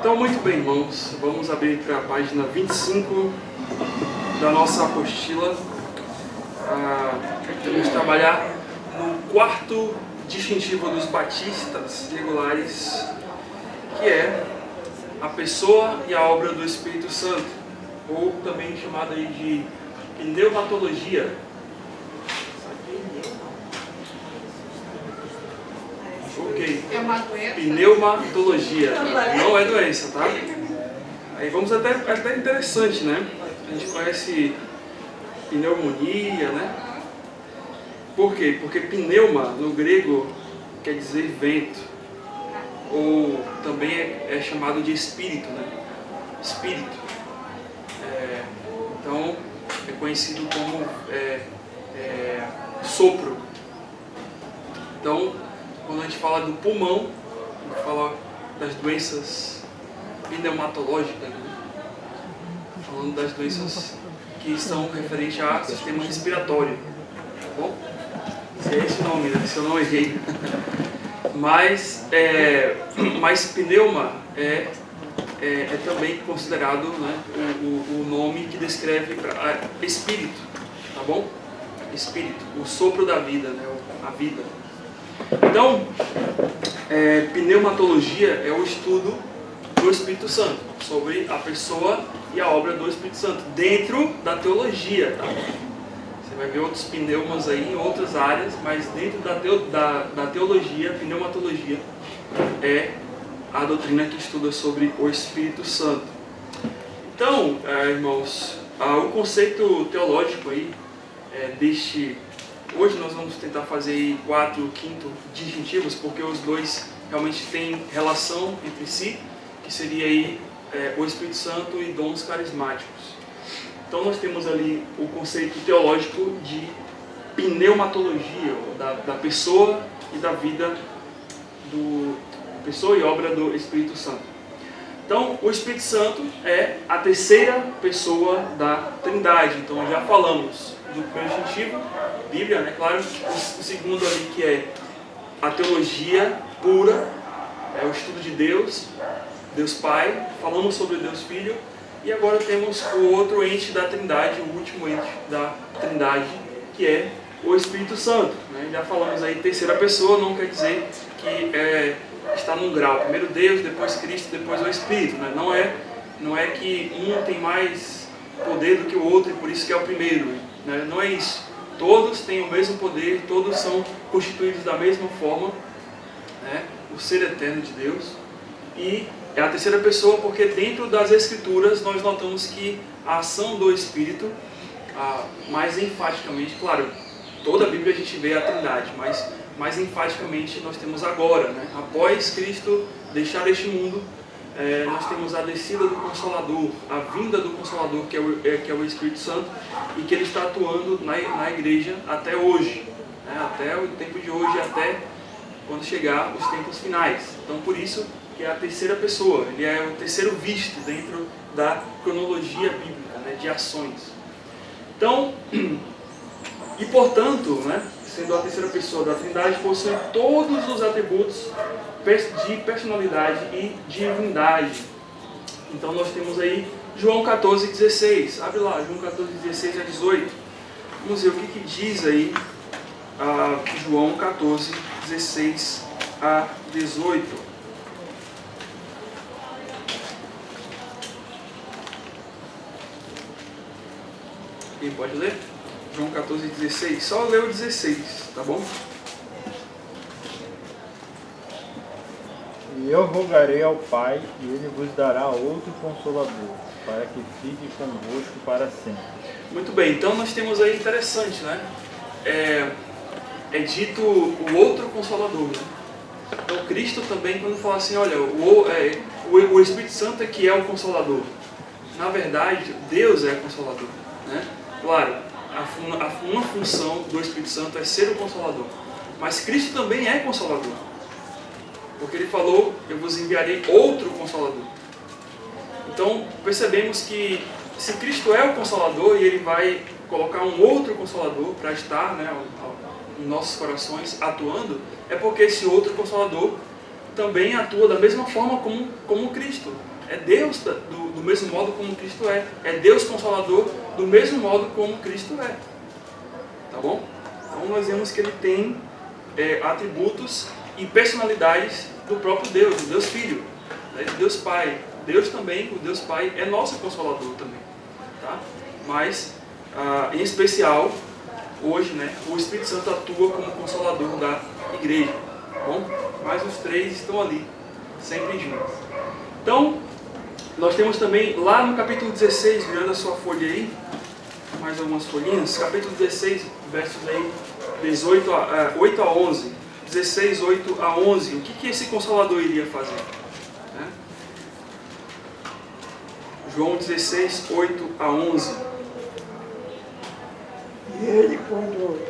Então, muito bem, irmãos, vamos abrir para a página 25 da nossa apostila. Vamos trabalhar no quarto distintivo dos batistas regulares, que é a pessoa e a obra do Espírito Santo, ou também chamada aí de pneumatologia. Ok. É uma doença? Pneumatologia. Não é doença, tá? Aí vamos até interessante, né? A gente conhece pneumonia, né? Por quê? Porque pneuma, no grego, quer dizer vento. Ou também é chamado de espírito, né? Espírito. Então, é conhecido como sopro. Então, quando a gente fala do pulmão, a gente fala das doenças pneumatológicas, né? Falando das doenças que estão referentes ao sistema respiratório, tá bom? Se é esse o nome, né? Se eu não errei. Mas pneuma é também considerado, né, o nome que descreve espírito, tá bom? Espírito, o sopro da vida, né? A vida. Então, pneumatologia é o estudo do Espírito Santo, sobre a pessoa e a obra do Espírito Santo, dentro da teologia, tá? Você vai ver outros pneumas aí em outras áreas, mas dentro da teologia, pneumatologia é a doutrina que estuda sobre o Espírito Santo. Então, irmãos, o conceito teológico aí hoje nós vamos tentar fazer aí 4 distintivos, porque os dois realmente têm relação entre si, que seria aí o Espírito Santo e dons carismáticos. Então nós temos ali o conceito teológico de pneumatologia, da pessoa e da vida pessoa e obra do Espírito Santo. Então, o Espírito Santo é a terceira pessoa da Trindade. Então, já falamos do primeiro distintivo, Bíblia, né? Claro. O segundo ali, que é a teologia pura, é o estudo de Deus, Deus Pai. Falamos sobre Deus Filho. E agora temos o outro ente da Trindade, o último ente da Trindade, que é o Espírito Santo, né? Já falamos aí terceira pessoa, não quer dizer que está num grau. Primeiro Deus, depois Cristo, depois o Espírito, né? Não é que um tem mais poder do que o outro e por isso que é o primeiro, né? Não é isso. Todos têm o mesmo poder, todos são constituídos da mesma forma, né? O ser eterno de Deus. E é a terceira pessoa porque dentro das Escrituras nós notamos que a ação do Espírito, mais enfaticamente, claro, toda a Bíblia a gente vê a Trindade, mas mais enfaticamente nós temos agora, né? Após Cristo deixar este mundo, nós temos a descida do Consolador, a vinda do Consolador, que é o Espírito Santo, e que ele está atuando na igreja até hoje, né? Até o tempo de hoje, até quando chegar os tempos finais. Então, por isso que é a terceira pessoa, ele é o terceiro visto dentro da cronologia bíblica, né? De ações. Então, e portanto, né? Sendo a terceira pessoa da Trindade, possui todos os atributos de personalidade e divindade. Então nós temos aí João 14,16. Abre lá, João 14,16 a 18. Vamos ver o que diz aí João 14,16 a 18. Quem pode ler? João 14,16. Só leu o 16, tá bom? E eu rogarei ao Pai, e Ele vos dará outro Consolador, para que fique convosco para sempre. Muito bem, então nós temos aí interessante, né? É dito o outro Consolador, né? Então Cristo também, quando fala assim, olha, o Espírito Santo é que é o Consolador. Na verdade, Deus é o Consolador, né? Claro, uma função do Espírito Santo é ser o Consolador. Mas Cristo também é Consolador. Porque Ele falou, eu vos enviarei outro Consolador. Então, percebemos que se Cristo é o Consolador e Ele vai colocar um outro Consolador para estar, né, em nossos corações atuando, é porque esse outro Consolador também atua da mesma forma como Cristo. É Deus do mesmo modo como Cristo é. É Deus Consolador do mesmo modo como Cristo é. Tá bom? Então nós vemos que ele tem atributos e personalidades do próprio Deus, do Deus Filho, né, de Deus Pai. Deus também, o Deus Pai, é nosso Consolador também. Tá? Mas, em especial, hoje, né, o Espírito Santo atua como Consolador da igreja. Tá bom? Mas os três estão ali, sempre juntos. Então, nós temos também lá no capítulo 16, virando a sua folha aí, mais algumas folhinhas, capítulo 16, versos aí 8 a 11. 16, 8 a 11. O que esse Consolador iria fazer? Né? João 16, 8 a 11. E ele, quando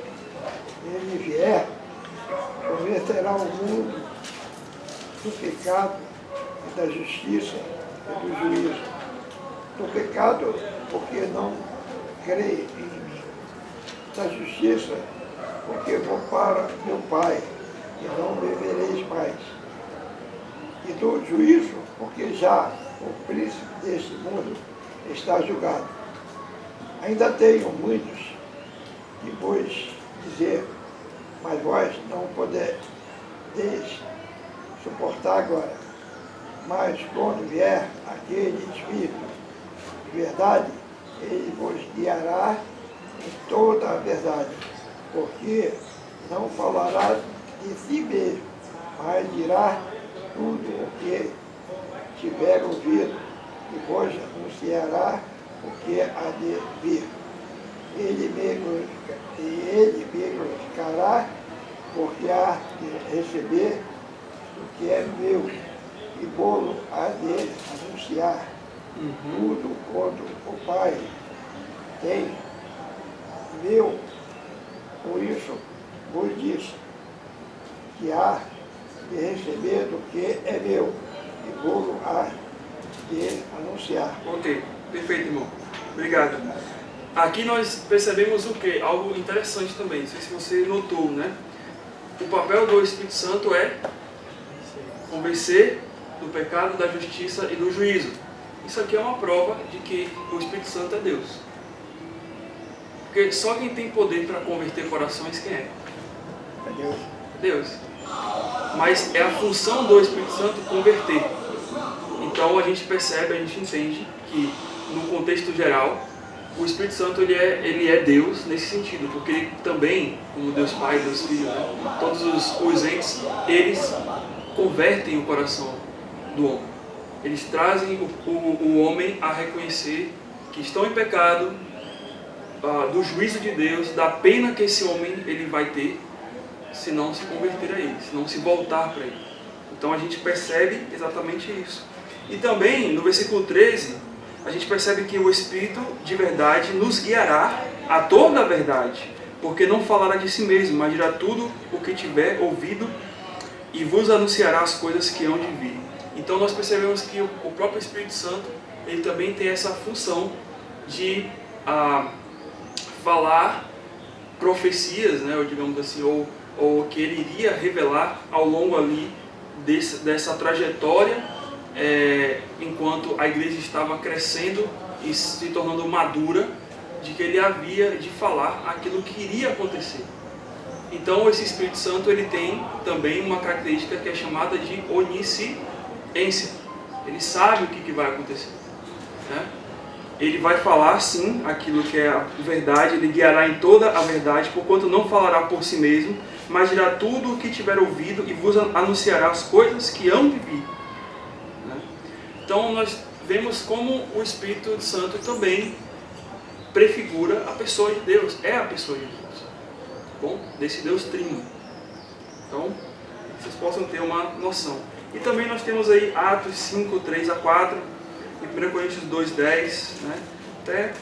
ele vier, convencerá o mundo do pecado e da justiça e do juízo. Do pecado, porque não crê em mim. Da justiça, porque vou para meu Pai, e não me vereis mais. E do juízo, porque já o príncipe deste mundo está julgado. Ainda tenho muitos que vos dizer, mas vós não podeis suportar agora. Mas quando vier aquele Espírito de verdade, ele vos guiará em toda a verdade, porque não falará de si mesmo, mas dirá tudo o que tiver ouvido e vos anunciará o que há de vir. Ele me glorificará, porque há de receber o que é meu, e vou há de anunciar tudo quanto o Pai tem meu. Por isso vos disse que há de receber do que é meu, e vou há de anunciar. Ok, perfeito, irmão. Obrigado. Aqui nós percebemos o quê? Algo interessante também, não sei se você notou, né? O papel do Espírito Santo é convencer do pecado, da justiça e do juízo. Isso aqui é uma prova de que o Espírito Santo é Deus. Porque só quem tem poder para converter corações, quem é? É Deus. Deus. Mas é a função do Espírito Santo converter. Então a gente percebe, a gente entende que no contexto geral, o Espírito Santo ele é Deus nesse sentido, porque ele também, como Deus Pai, Deus Filho, né, todos os entes, eles convertem o coração do homem. Eles trazem o homem a reconhecer que estão em pecado, do juízo de Deus, da pena que esse homem ele vai ter se não se converter a ele, se não se voltar para ele. Então a gente percebe exatamente isso. E também no versículo 13, a gente percebe que o Espírito de verdade nos guiará a toda a verdade, porque não falará de si mesmo, mas dirá tudo o que tiver ouvido e vos anunciará as coisas que hão de vir. Então nós percebemos que o próprio Espírito Santo ele também tem essa função de falar profecias, né, ou digamos assim, ou que ele iria revelar ao longo ali dessa trajetória, enquanto a igreja estava crescendo e se tornando madura, de que ele havia de falar aquilo que iria acontecer. Então esse Espírito Santo ele tem também uma característica que é chamada de onisciência. Ele sabe o que vai acontecer, né? Ele vai falar sim aquilo que é a verdade, ele guiará em toda a verdade, porquanto não falará por si mesmo, mas dirá tudo o que tiver ouvido e vos anunciará as coisas que hão de vir. Então nós vemos como o Espírito Santo também prefigura a pessoa de Deus, é a pessoa de Deus, bom? Desse Deus trino. Então, vocês possam ter uma noção. E também nós temos aí Atos 5, 3 a 4, e 1 Coríntios 2, 10, né? Até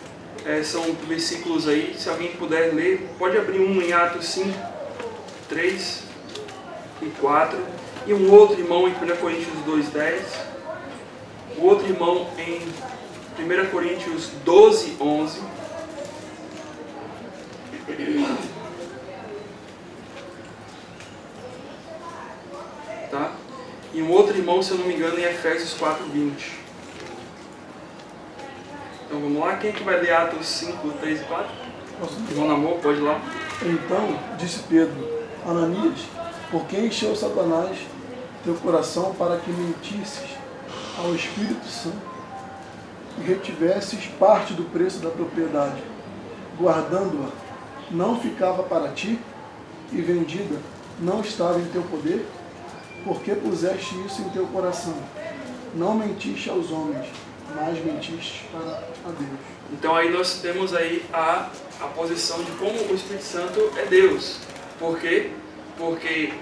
são versículos aí, se alguém puder ler, pode abrir um em Atos 5, 3 e 4, e um outro irmão em 1 Coríntios 2, 10, o outro irmão em 1 Coríntios 12, 11, tá? E se eu não me engano, em Efésios 4:20. Então vamos lá, quem é que vai ler Atos 5, 3 e 4? Irmão Namor, pode ir lá. Então disse Pedro: Ananias, por que encheu Satanás teu coração para que mentisses ao Espírito Santo e retivesses parte do preço da propriedade, guardando-a, não ficava para ti, e vendida não estava em teu poder? Por que puseste isso em teu coração? Não mentiste aos homens, mas mentiste para a Deus. Então aí nós temos aí a posição de como o Espírito Santo é Deus. Por quê? Porque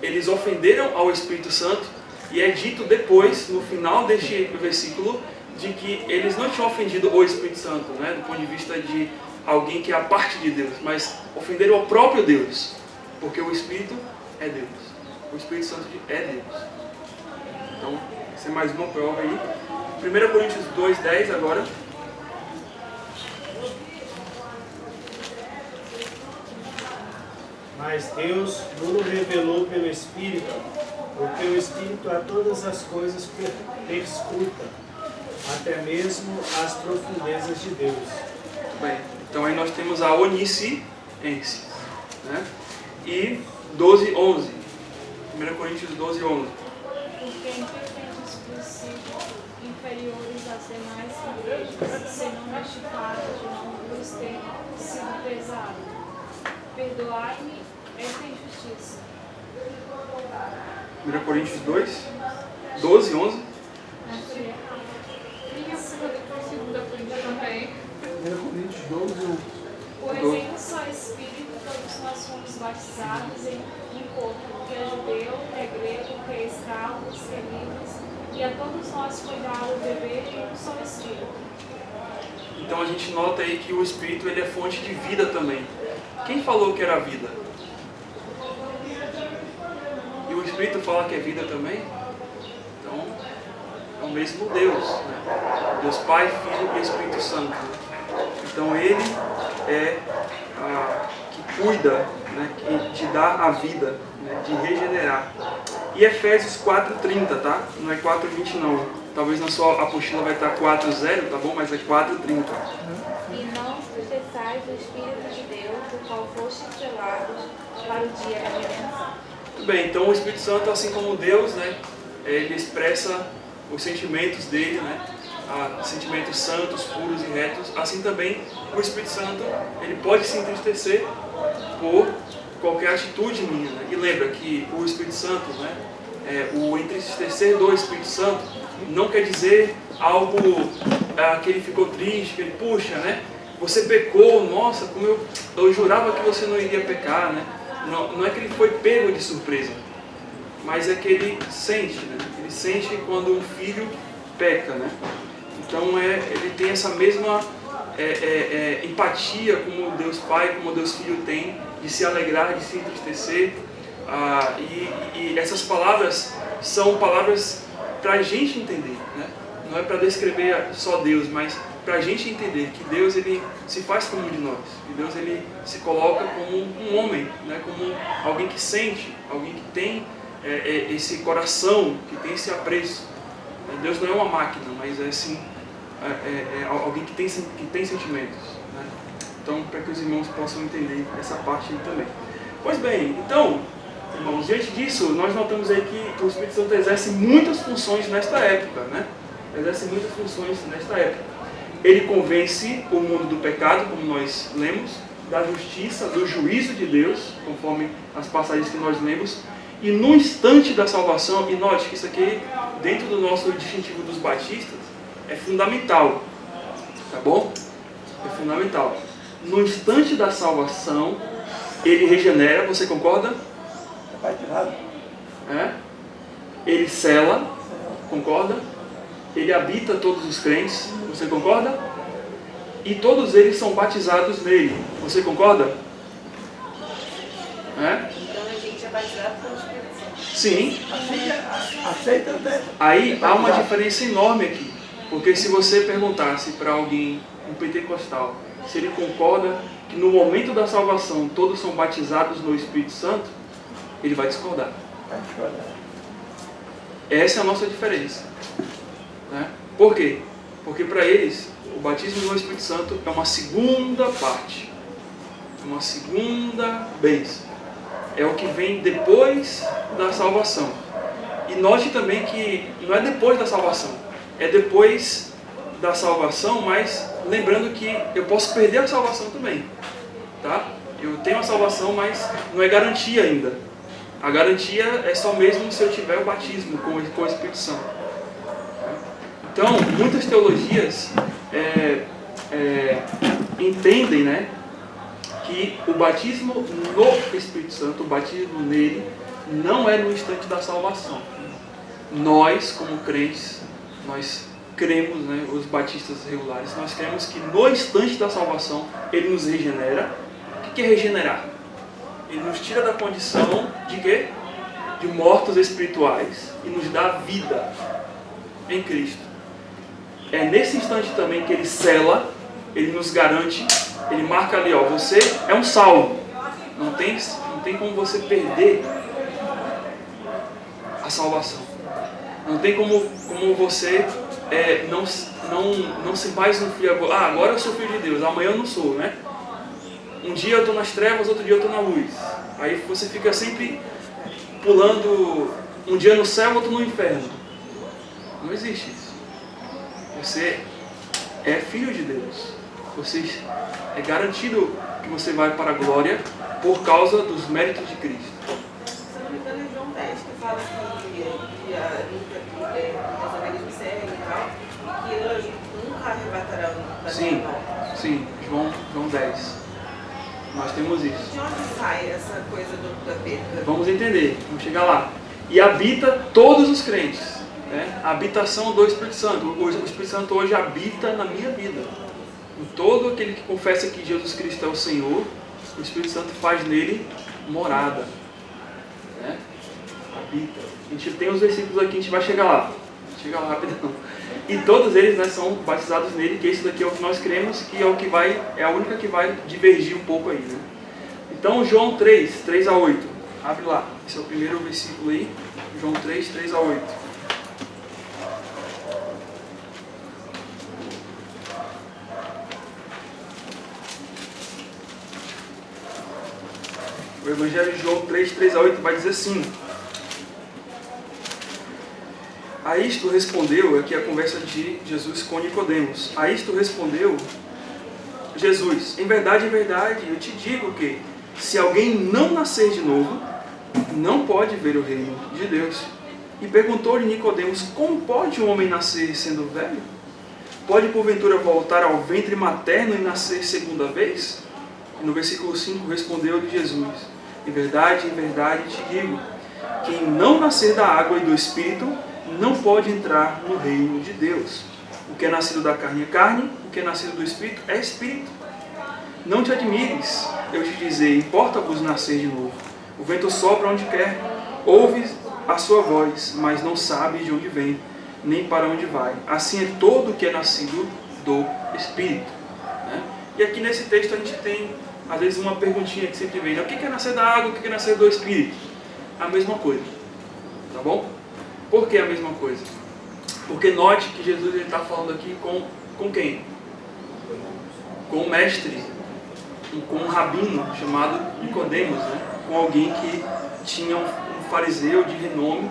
eles ofenderam ao Espírito Santo, e é dito depois, no final deste versículo, de que eles não tinham ofendido o Espírito Santo, né, do ponto de vista de alguém que é a parte de Deus, mas ofenderam ao próprio Deus, porque o Espírito é Deus. O Espírito Santo é Deus. Então, essa é mais uma prova aí. 1 Coríntios 2:10 agora. Mas Deus nos revelou pelo Espírito, porque o Espírito a todas as coisas perscruta, até mesmo as profundezas de Deus. Bem, então aí nós temos a onisciência, né? E 12:11. 1 Coríntios 12:11. Porque em que tendes princípios inferiores às demais igrejas, se não este fato de não vos ter sido pesado. Perdoai-me esta injustiça. 1 Coríntios 12:11. Achei errado. Minha segunda Coríntios também. 1 Coríntios 12:1. Pois em um só Espírito todos nós fomos batizados em um corpo, que é judeu, que é grego, que é escravo, que é livre, e a todos nós foi dado beber em um só Espírito. Então a gente nota aí que o Espírito ele é fonte de vida também. Quem falou que era vida? E o Espírito fala que é vida também? Então, é o mesmo Deus, né? Deus Pai, Filho e Espírito Santo. Então ele é que cuida, né? Que te dá a vida, né? De regenerar. E Efésios 4:30, tá? Não é 4:20 não. Talvez na sua apostila vai estar 4:0, tá bom? Mas é 4:30. E não esqueçais do Espírito de Deus, do qual fostes selados para o dia da redenção. Muito bem, então o Espírito Santo, assim como Deus, né? Ele expressa os sentimentos dele, né? Sentimentos santos, puros e retos. Assim também o Espírito Santo, ele pode se entristecer por qualquer atitude minha, né? E lembra que o Espírito Santo, né? O entristecer do Espírito Santo não quer dizer algo que ele ficou triste, que ele, puxa, né? Você pecou, nossa, como eu jurava que você não iria pecar, né? Não é que ele foi pego de surpresa, mas é que ele sente, né? Ele sente quando um filho peca, né? Então ele tem essa mesma empatia como Deus Pai, como Deus Filho tem, de se alegrar, de se entristecer. E essas palavras são palavras para a gente entender, né? Não é para descrever só Deus, mas para a gente entender que Deus ele se faz como um de nós, que Deus ele se coloca como um homem, né? Como alguém que sente, alguém que tem esse coração, que tem esse apreço. Deus não é uma máquina, mas é sim alguém que tem sentimentos, né? Então, para que os irmãos possam entender essa parte aí também. Pois bem, então, irmãos, diante disso, nós notamos aí que o Espírito Santo exerce muitas funções nesta época, né? Exerce muitas funções nesta época. Ele convence o mundo do pecado, como nós lemos, da justiça, do juízo de Deus, conforme as passagens que nós lemos, e no instante da salvação, e note que isso aqui, dentro do nosso distintivo dos batistas, é fundamental, tá bom? É fundamental. No instante da salvação, ele regenera, você concorda? Ele sela, concorda? Ele habita todos os crentes, você concorda? E todos eles são batizados nele, você concorda? Então a gente é batizado pelo Espírito Santo. Sim. Aceita até. Aí há uma diferença enorme aqui, porque se você perguntasse para alguém, um pentecostal, se ele concorda que no momento da salvação todos são batizados no Espírito Santo, ele vai discordar. Essa é a nossa diferença. Né? Por quê? Porque para eles, o batismo no Espírito Santo é uma segunda parte. É uma segunda bênção. É o que vem depois da salvação. E note também que não é depois da salvação. É depois da salvação, mas lembrando que eu posso perder a salvação também. Tá? Eu tenho a salvação, mas não é garantia ainda. A garantia é só mesmo se eu tiver o batismo com o Espírito Santo. Então, muitas teologias entendem, né, que o batismo no Espírito Santo, o batismo nele, não é no instante da salvação. Nós, como crentes, nós cremos, né, os batistas regulares, nós cremos que no instante da salvação ele nos regenera. O que é regenerar? Ele nos tira da condição de quê? De mortos espirituais e nos dá vida em Cristo. É nesse instante também que ele sela, ele nos garante, ele marca ali, ó, você é um salvo. Não tem como você perder a salvação. Não tem como você não ser mais um filho. Agora eu sou filho de Deus, amanhã eu não sou, né? Um dia eu estou nas trevas, outro dia eu estou na luz. Aí você fica sempre pulando, um dia no céu, outro no inferno. Não existe isso. Você é filho de Deus. É garantido que você vai para a glória por causa dos méritos de Cristo. Se não me engano, é João 10 que fala que os organismos servem e tal, e que anjo nunca arrebatarão da Sim, sim, João 10. Nós temos isso. De onde sai essa coisa da perda? Vamos entender, vamos chegar lá. E habita todos os crentes. Né? A habitação do Espírito Santo. O Espírito Santo hoje habita na minha vida. Em todo aquele que confessa que Jesus Cristo é o Senhor, o Espírito Santo faz nele morada. Né? Habita. A gente tem os versículos aqui, a gente vai chegar lá. Chega lá rapidão. E todos eles, né, são batizados nele, que esse daqui é o que nós cremos, que é a única que vai divergir um pouco aí. Né? Então, João 3 a 8. Abre lá. Esse é o primeiro versículo aí. João 3 a 8. O Evangelho de João 3 a 8 vai dizer assim: a isto respondeu, aqui a conversa de Jesus com Nicodemos. A isto respondeu Jesus: em verdade, eu te digo que se alguém não nascer de novo, não pode ver o reino de Deus. E perguntou-lhe Nicodemos: como pode um homem nascer sendo velho? Pode porventura voltar ao ventre materno e nascer segunda vez? E no versículo 5 respondeu-lhe Jesus: em verdade, te digo, quem não nascer da água e do Espírito não pode entrar no reino de Deus. O que é nascido da carne é carne, o que é nascido do Espírito é Espírito. Não te admires, eu te dizer, importa-vos nascer de novo. O vento sopra onde quer, ouves a sua voz, mas não sabes de onde vem, nem para onde vai. Assim é todo o que é nascido do Espírito. Né? E aqui nesse texto a gente tem, às vezes, uma perguntinha que sempre vem: o que é nascer da água, o que é nascer do Espírito? A mesma coisa. Tá bom? Por que a mesma coisa? Porque note que Jesus está falando aqui com quem? Com o mestre, com um rabino chamado Nicodemos, né? Com alguém que tinha um fariseu de renome.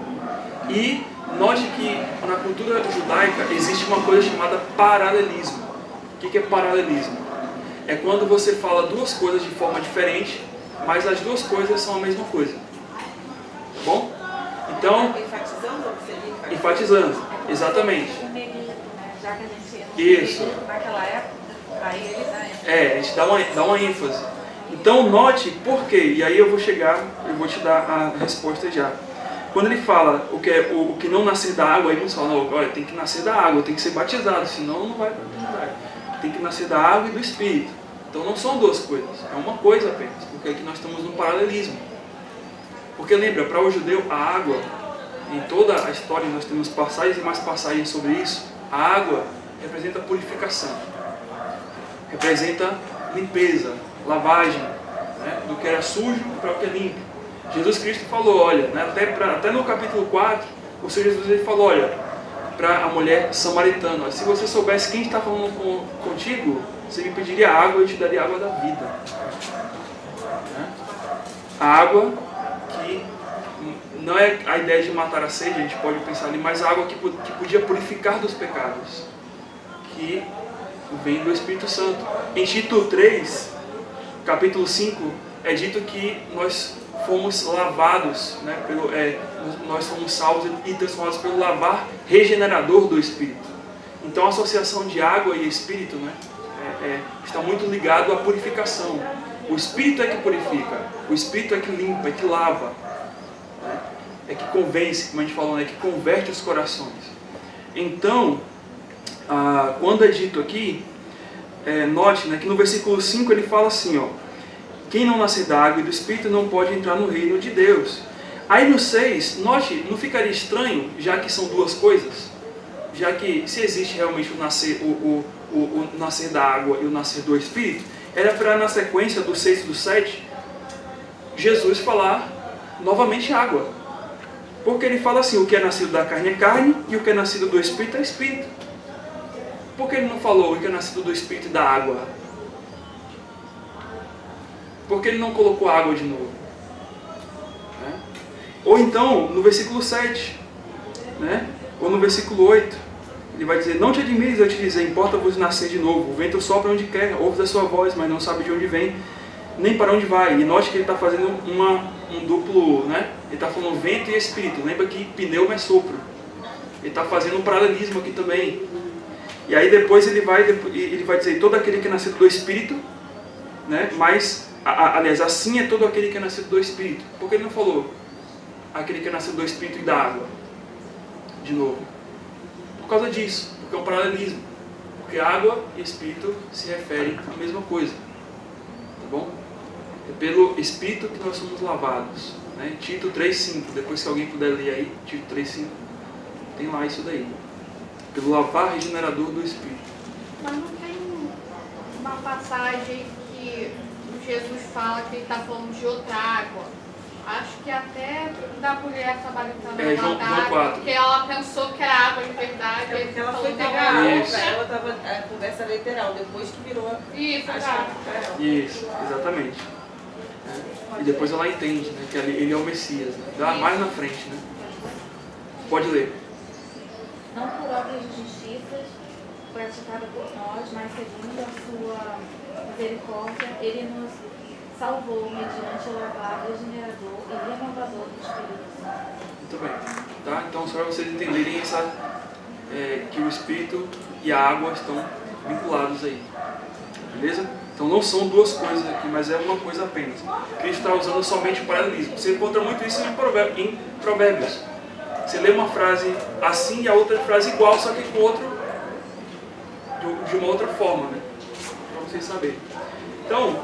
E note que na cultura judaica existe uma coisa chamada paralelismo. O que é paralelismo? É quando você fala duas coisas de forma diferente, mas as duas coisas são a mesma coisa. Tá bom? Então, enfatizando, exatamente. Já que a gente Isso. naquela época, aí ele dá ênfase. A gente dá uma ênfase. Então, note por quê. E aí eu vou te dar a resposta já. Quando ele fala o que não nascer da água, aí não fala, não, olha, tem que nascer da água, tem que ser batizado, senão não vai para a eternidade. Tem que nascer da água e do Espírito. Então não são duas coisas, é uma coisa apenas, porque aqui nós estamos no paralelismo. Porque lembra, para o judeu, a água, em toda a história nós temos passagens e mais passagens sobre isso, a água representa purificação, representa limpeza, lavagem, né, do que era sujo para o que é limpo. Jesus Cristo falou, olha, né, até no capítulo 4, o Senhor Jesus ele falou, olha, para a mulher samaritana, se você soubesse quem está falando contigo, você me pediria água e eu te daria água da vida. A água que não é a ideia de matar a sede, a gente pode pensar ali, mas a água que podia purificar dos pecados, que vem do Espírito Santo. Em Tito 3, capítulo 5, é dito que nós fomos lavados, né, nós fomos salvos e transformados pelo lavar regenerador do Espírito. Então a associação de água e Espírito, né, está muito ligado à purificação. O Espírito é que purifica, o Espírito é que limpa, é que lava, né, é que convence, como a gente falou, é que converte os corações. Então, quando é dito aqui, note, né, que no versículo 5 ele fala assim, ó, quem não nascer da água e do Espírito não pode entrar no reino de Deus. Aí no 6, note, não ficaria estranho, já que são duas coisas? Já que se existe realmente o nascer da água e o nascer do Espírito, era para na sequência do 6 e do 7, Jesus falar novamente água. Porque ele fala assim, o que é nascido da carne é carne e o que é nascido do Espírito é Espírito. Por que ele não falou o que é nascido do Espírito e da água? Por que ele não colocou água de novo? Né? Ou então, no versículo 7, né? Ou no versículo 8, ele vai dizer, não te admires, eu te dizer, importa-vos nascer de novo. O vento sopra onde quer, ouves a sua voz, mas não sabe de onde vem, nem para onde vai. E note que ele está fazendo um duplo, né? Ele está falando vento e espírito. Lembra que pneuma é sopro. Ele está fazendo um paralelismo aqui também. E aí depois ele vai dizer, todo aquele que é nascido do Espírito, né? Mas, aliás, assim é todo aquele que é nascido do Espírito. Por que ele não falou aquele que é nascido do Espírito e da água? De novo. Por causa disso, porque é um paralelismo. Porque água e Espírito se referem à mesma coisa. Tá bom? É pelo Espírito que nós somos lavados. Né? Tito 3,5. Depois, se alguém puder ler aí, Tito 3,5, tem lá isso daí. Pelo lavar regenerador do Espírito. Mas não tem uma passagem que Jesus fala que ele está falando de outra água? Acho que até da mulher samaritana João água, 4. porque ela pensou que era água de verdade. É porque ela foi falou, pegar não, a Isso. outra, ela estava a conversa literal, depois que virou Isso, a cara. chave para ela. Isso, exatamente. E depois ela entende, né, que ele é o Messias. Né? Dá mais na frente. Né? Pode ler. Não por obras de justiça praticada por nós, mas segundo a sua misericórdia, ele nos salvou mediante o lavar regenerador e renovador do Espírito Santo. Muito bem. Tá? Então, só para vocês entenderem que o Espírito e a água estão vinculados aí. Beleza? Então não são duas coisas aqui, mas é uma coisa apenas. Cristo está usando somente o paralelismo. Você encontra muito isso em Provérbios. Você lê uma frase assim e a outra frase igual, só que com outro, de uma outra forma, né? Para vocês saberem. Então,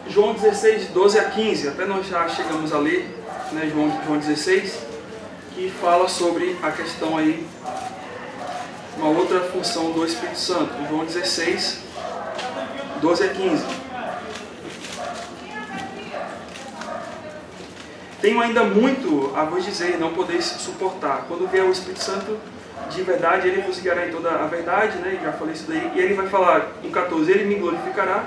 João 16, 12 a 15, até nós já chegamos a ler, né, João 16, que fala sobre a questão aí, uma outra função do Espírito Santo. João 16, 12 a 15. Tenho ainda muito a vos dizer, não podeis suportar. Quando vier o Espírito Santo, de verdade, ele vos guiará em toda a verdade, né? Já falei isso daí. E ele vai falar, no 14, ele me glorificará,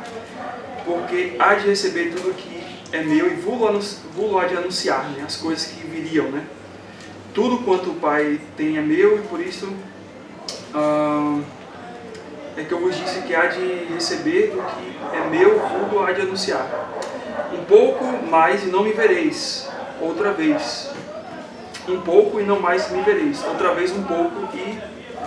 porque há de receber tudo que é meu e vou há de anunciar, né? As coisas que viriam, né? Tudo quanto o Pai tem é meu, e por isso é que eu vos disse que há de receber do que é meu, vou há de anunciar. Um pouco mais e não me vereis outra vez. Um pouco e não mais me vereis. Outra vez um pouco e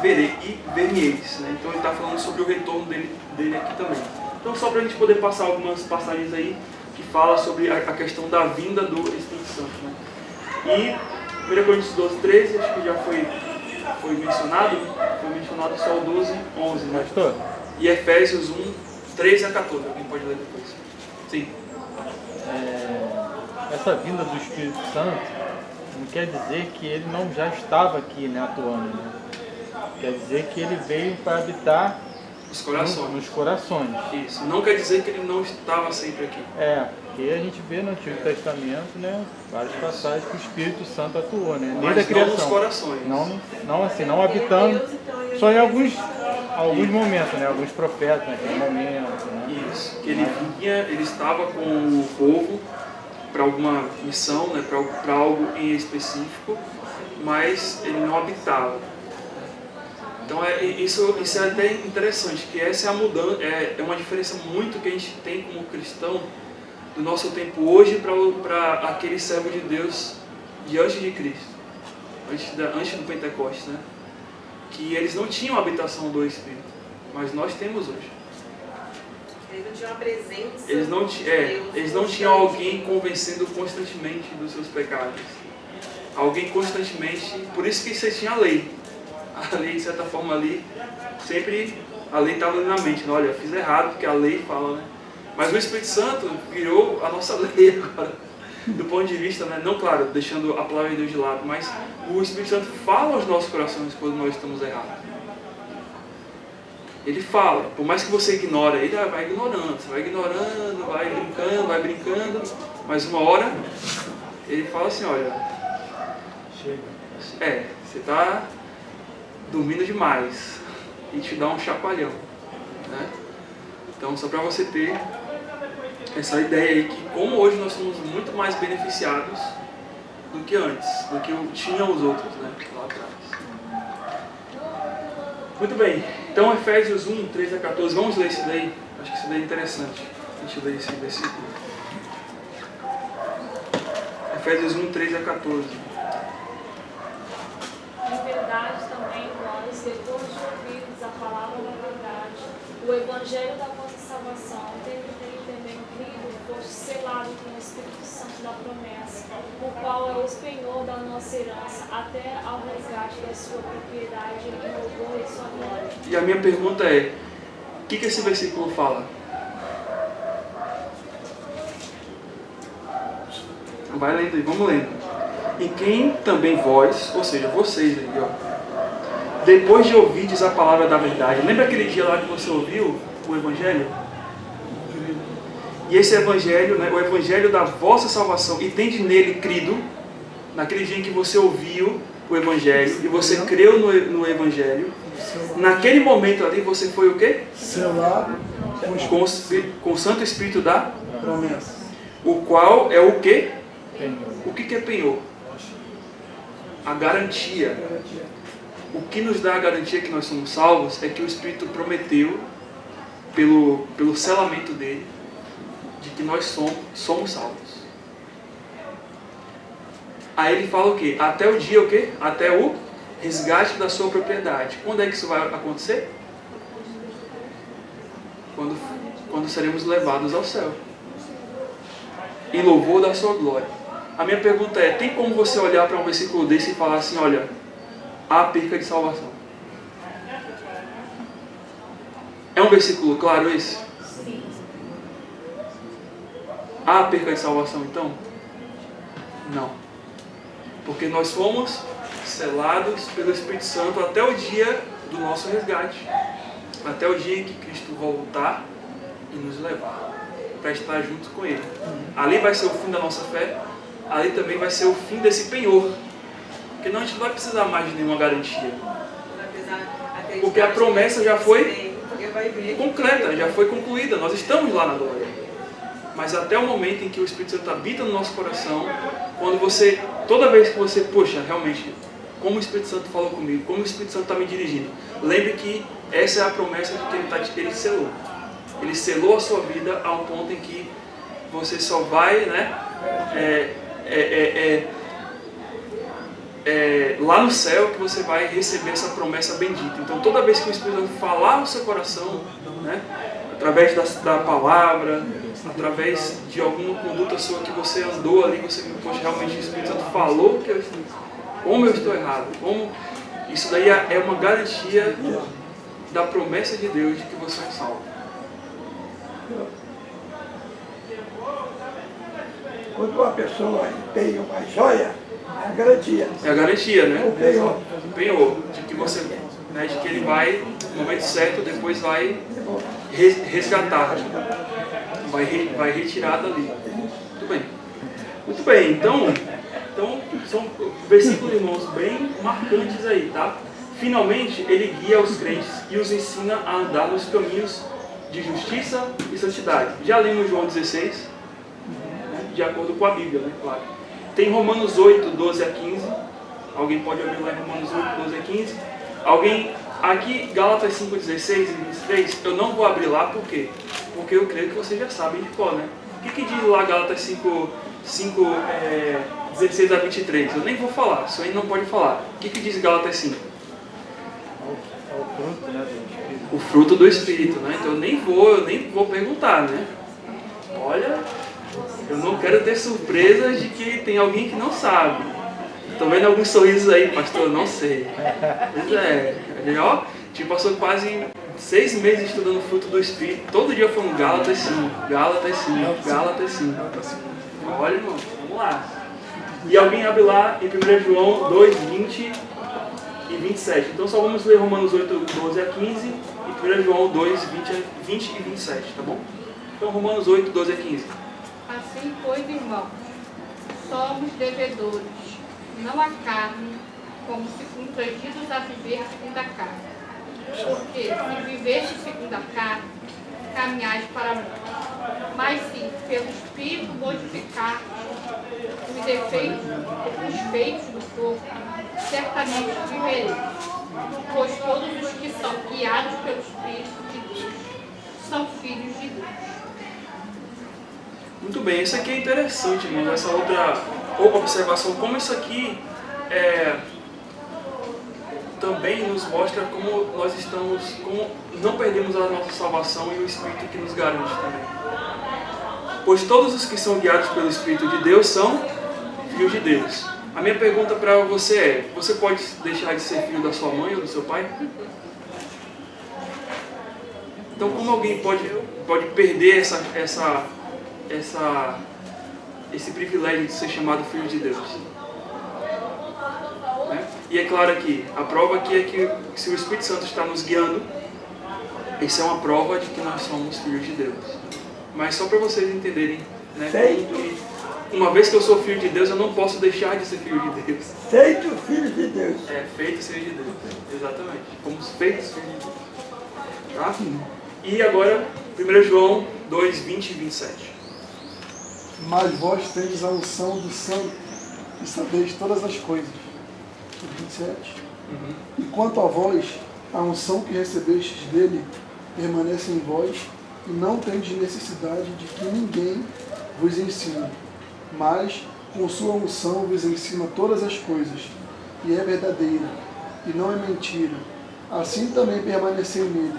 ver-me-eis. Né? Então ele está falando sobre o retorno dele aqui também. Então só para a gente poder passar algumas passagens aí que fala sobre a questão da vinda do Espírito Santo. Né? E 1 Coríntios 12, 13, acho que já foi mencionado só o 12, 11. Né? E Efésios 1, 13 a 14. Alguém pode ler depois. Sim. Essa vinda do Espírito Santo não quer dizer que ele não já estava aqui, né, atuando. Né? Quer dizer que ele veio para habitar Os corações. nos corações. Isso. Não quer dizer que ele não estava sempre aqui. Porque a gente vê no Antigo Testamento, né, várias passagens que o Espírito Santo atuou, né, desde a Mas criação. não nos corações. Não habitando, só em alguns momentos, né, alguns profetas naquele momento. Né. Isso. Que ele vinha, ele estava com o povo para alguma missão, né, para algo em específico, mas ele não habitava. Então isso é até interessante, que essa é a mudança, é uma diferença muito que a gente tem como cristão do nosso tempo hoje para aquele servo de Deus de antes de Cristo, antes do Pentecostes, né? Que eles não tinham a habitação do Espírito, mas nós temos hoje. Eles não tinham a presença. Eles não tinham alguém convencendo constantemente dos seus pecados. Alguém constantemente, por isso que você tinha a lei. A lei, de certa forma, ali, sempre a lei estava na mente, né? Olha, fiz errado, porque a lei fala, né? Mas o Espírito Santo virou a nossa lei agora, do ponto de vista, né? Não, claro, deixando a palavra de Deus de lado, mas o Espírito Santo fala aos nossos corações quando nós estamos errados. Ele fala, por mais que você ignore, ele vai ignorando, você vai ignorando, vai brincando, mas uma hora ele fala assim, olha, você está dormindo demais, e te dá um chacoalhão, né? Então, só para você ter essa ideia aí que como hoje nós somos muito mais beneficiados do que antes, do que tinham os outros, né, lá atrás. Muito bem, então Efésios 1, 3 a 14, vamos ler isso daí? Acho que isso daí é interessante, a gente ler esse versículo. Efésios 1, 3 a 14. Em verdade também nós, depois de ouvirmos a palavra da verdade, o evangelho da vossa salvação, tendo nele também crido, foste selado com o Espírito Santo da promessa, o qual é o penhor da nossa herança, até ao resgate da sua propriedade em louvor e sua glória. E a minha pergunta é, o que esse versículo fala? Vai lendo aí, vamos lendo. E quem também vós, ou seja, vocês aí, ó, depois de ouvirdes a palavra da verdade, lembra aquele dia lá que você ouviu o Evangelho? E esse Evangelho, né, o Evangelho da vossa salvação, e tende nele crido, naquele dia em que você ouviu o Evangelho, e você creu no Evangelho, naquele momento ali você foi o quê? Selado Com o Santo Espírito da promessa. O qual é o quê? Penhor. O que é penhor? A garantia. O que nos dá a garantia que nós somos salvos é que o Espírito prometeu, pelo selamento dele, de que nós somos salvos. Aí ele fala o quê? Até o dia o quê? Até o resgate da sua propriedade. Quando é que isso vai acontecer? Quando seremos levados ao céu. Em louvor da sua glória. A minha pergunta é, tem como você olhar para um versículo desse e falar assim, olha, há perca de salvação? É um versículo claro esse? Sim. Há perca de salvação então? Não. Porque nós fomos selados pelo Espírito Santo até o dia do nosso resgate. Até o dia em que Cristo voltar e nos levar para estar junto com Ele. Ali vai ser o fim da nossa fé. Ali também vai ser o fim desse penhor. Porque não, a gente não vai precisar mais de nenhuma garantia. Porque a promessa já foi completa, já foi concluída. Nós estamos lá na glória. Mas até o momento em que o Espírito Santo habita no nosso coração, quando você, toda vez que você, poxa, realmente, como o Espírito Santo falou comigo, como o Espírito Santo está me dirigindo, lembre que essa é a promessa de que ele selou. Ele selou a sua vida a um ponto em que você só vai, né, lá no céu que você vai receber essa promessa bendita. Então toda vez que o Espírito Santo falar no seu coração, né, através da palavra, através de alguma conduta sua que você andou ali, você, poxa, realmente o Espírito Santo falou que como eu estou errado, isso daí é uma garantia da promessa de Deus de que você é salvo. Quando uma pessoa empenha uma joia, é a garantia. É a garantia, né? O penhor. O penhor, de que você né, de que ele vai, no momento certo, depois vai resgatar, vai retirar dali. Muito bem. Muito bem, então são versículos, irmãos, bem marcantes aí, tá? Finalmente, ele guia os crentes e os ensina a andar nos caminhos de justiça e santidade. Já lemos João 16, né, de acordo com a Bíblia, né, claro. Tem Romanos 8, 12 a 15. Alguém pode abrir lá em Romanos 8, 12 a 15. Alguém, aqui, Gálatas 5, 16 e 23, eu não vou abrir lá, por quê? Porque eu creio que vocês já sabem de qual, né? O que diz lá Gálatas 5, 16 a 23? Eu nem vou falar, isso aí não pode falar. O que diz Gálatas 5? É o fruto, né, do Espírito. O fruto do Espírito, né? Então eu nem vou perguntar, né? Olha, eu não quero ter surpresas de que tem alguém que não sabe. Estou vendo alguns sorrisos aí, pastor, eu não sei. Pois é, ó, tipo, passou quase 6 meses estudando o fruto do Espírito, todo dia falando Gálatas 5, Gálatas 5, Gálatas 5. Olha, irmão, vamos lá. E alguém abre lá em 1 João 2, 20 e 27. Então só vamos ler Romanos 8, 12 a 15 e 1 João 2, 20 e 27, tá bom? Então Romanos 8, 12 a 15. Assim, pois, irmãos, somos devedores, não a carne, como se constrangidos a viver segundo a carne. Porque se viveste segundo a carne, caminhais para a morte. Mas se pelo Espírito modificar os feitos do corpo, certamente vivereis. Pois todos os que são guiados pelo Espírito de Deus são filhos de Deus. Muito bem, isso aqui é interessante, irmão, essa outra observação, como isso aqui também nos mostra como nós estamos, como não perdemos a nossa salvação e o Espírito que nos garante também. Pois todos os que são guiados pelo Espírito de Deus são filhos de Deus. A minha pergunta para você é, você pode deixar de ser filho da sua mãe ou do seu pai? Então como alguém pode perder esse privilégio de ser chamado filho de Deus? Né? E é claro que a prova aqui é que se o Espírito Santo está nos guiando, isso é uma prova de que nós somos filhos de Deus. Mas só para vocês entenderem, né, que uma vez que eu sou filho de Deus, eu não posso deixar de ser filho de Deus. Feito filho de Deus. É, feito filho de Deus, exatamente. Fomos feitos filhos de Deus. Tá? E agora, 1 João 2, 20 e 27. Mas vós tendes a unção do Santo e sabeis todas as coisas. 27. E quanto a vós, a unção que recebestes dele permanece em vós e não tendes necessidade de que ninguém vos ensine. Mas, com sua unção, vos ensina todas as coisas, e é verdadeira, e não é mentira. Assim também permanecei nele,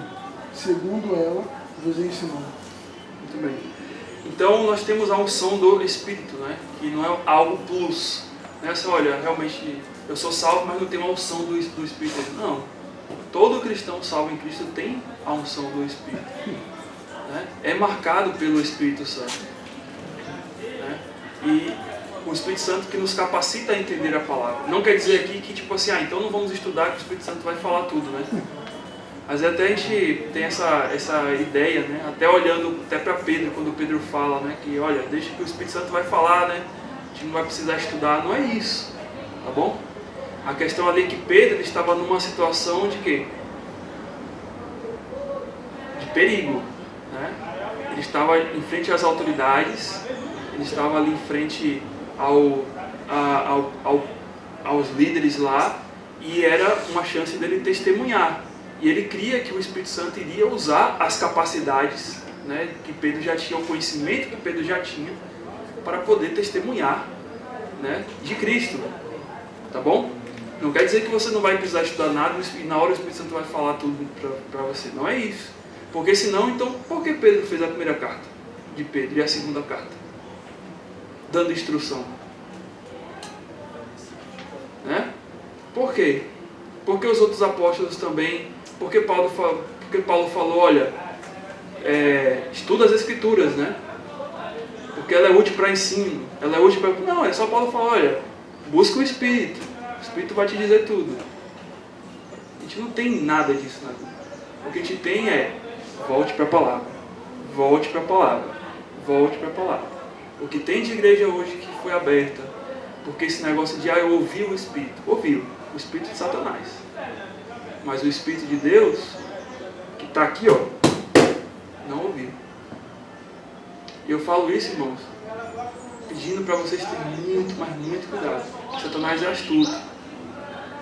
segundo ela vos ensinou. Muito bem. Então, nós temos a unção do Espírito, né? Que não é algo plus. Não é assim, olha, realmente, eu sou salvo, mas não tenho a unção do Espírito. Não. Todo cristão salvo em Cristo tem a unção do Espírito. Né? É marcado pelo Espírito Santo. E o Espírito Santo que nos capacita a entender a palavra. Não quer dizer aqui que, tipo assim, então não vamos estudar que o Espírito Santo vai falar tudo, né? Mas até a gente tem essa ideia, né? Até olhando até para Pedro, quando Pedro fala, né? Que, olha, deixa que o Espírito Santo vai falar, né? A gente não vai precisar estudar. Não é isso, tá bom? A questão ali é que Pedro estava numa situação de quê? De perigo, né? Ele estava em frente às autoridades, ele estava ali em frente aos líderes lá, e era uma chance dele testemunhar. E ele cria que o Espírito Santo iria usar as capacidades, né, que Pedro já tinha, o conhecimento que Pedro já tinha, para poder testemunhar, né, de Cristo. Tá bom? Não quer dizer que você não vai precisar estudar nada e na hora o Espírito Santo vai falar tudo para você. Não é isso. Porque senão, então, por que Pedro fez a primeira carta de Pedro e a segunda carta? Dando instrução. Né? Por quê? Porque os outros apóstolos também... Porque Paulo falou, olha, estuda as Escrituras, né? Porque ela é útil para ensino. Ela é útil para... Não, é só Paulo falar, olha, busca o Espírito. O Espírito vai te dizer tudo. gente não tem nada disso na Bíblia. O que a gente tem é, volte para a palavra, volte para a palavra, volte para a palavra. O que tem de igreja hoje que foi aberta, porque esse negócio de, eu ouvi o Espírito, ouviu, o Espírito de Satanás. Mas o Espírito de Deus, que está aqui, ó, não ouviu. E eu falo isso, irmãos, pedindo para vocês terem muito, mas muito cuidado. Satanás é astuto.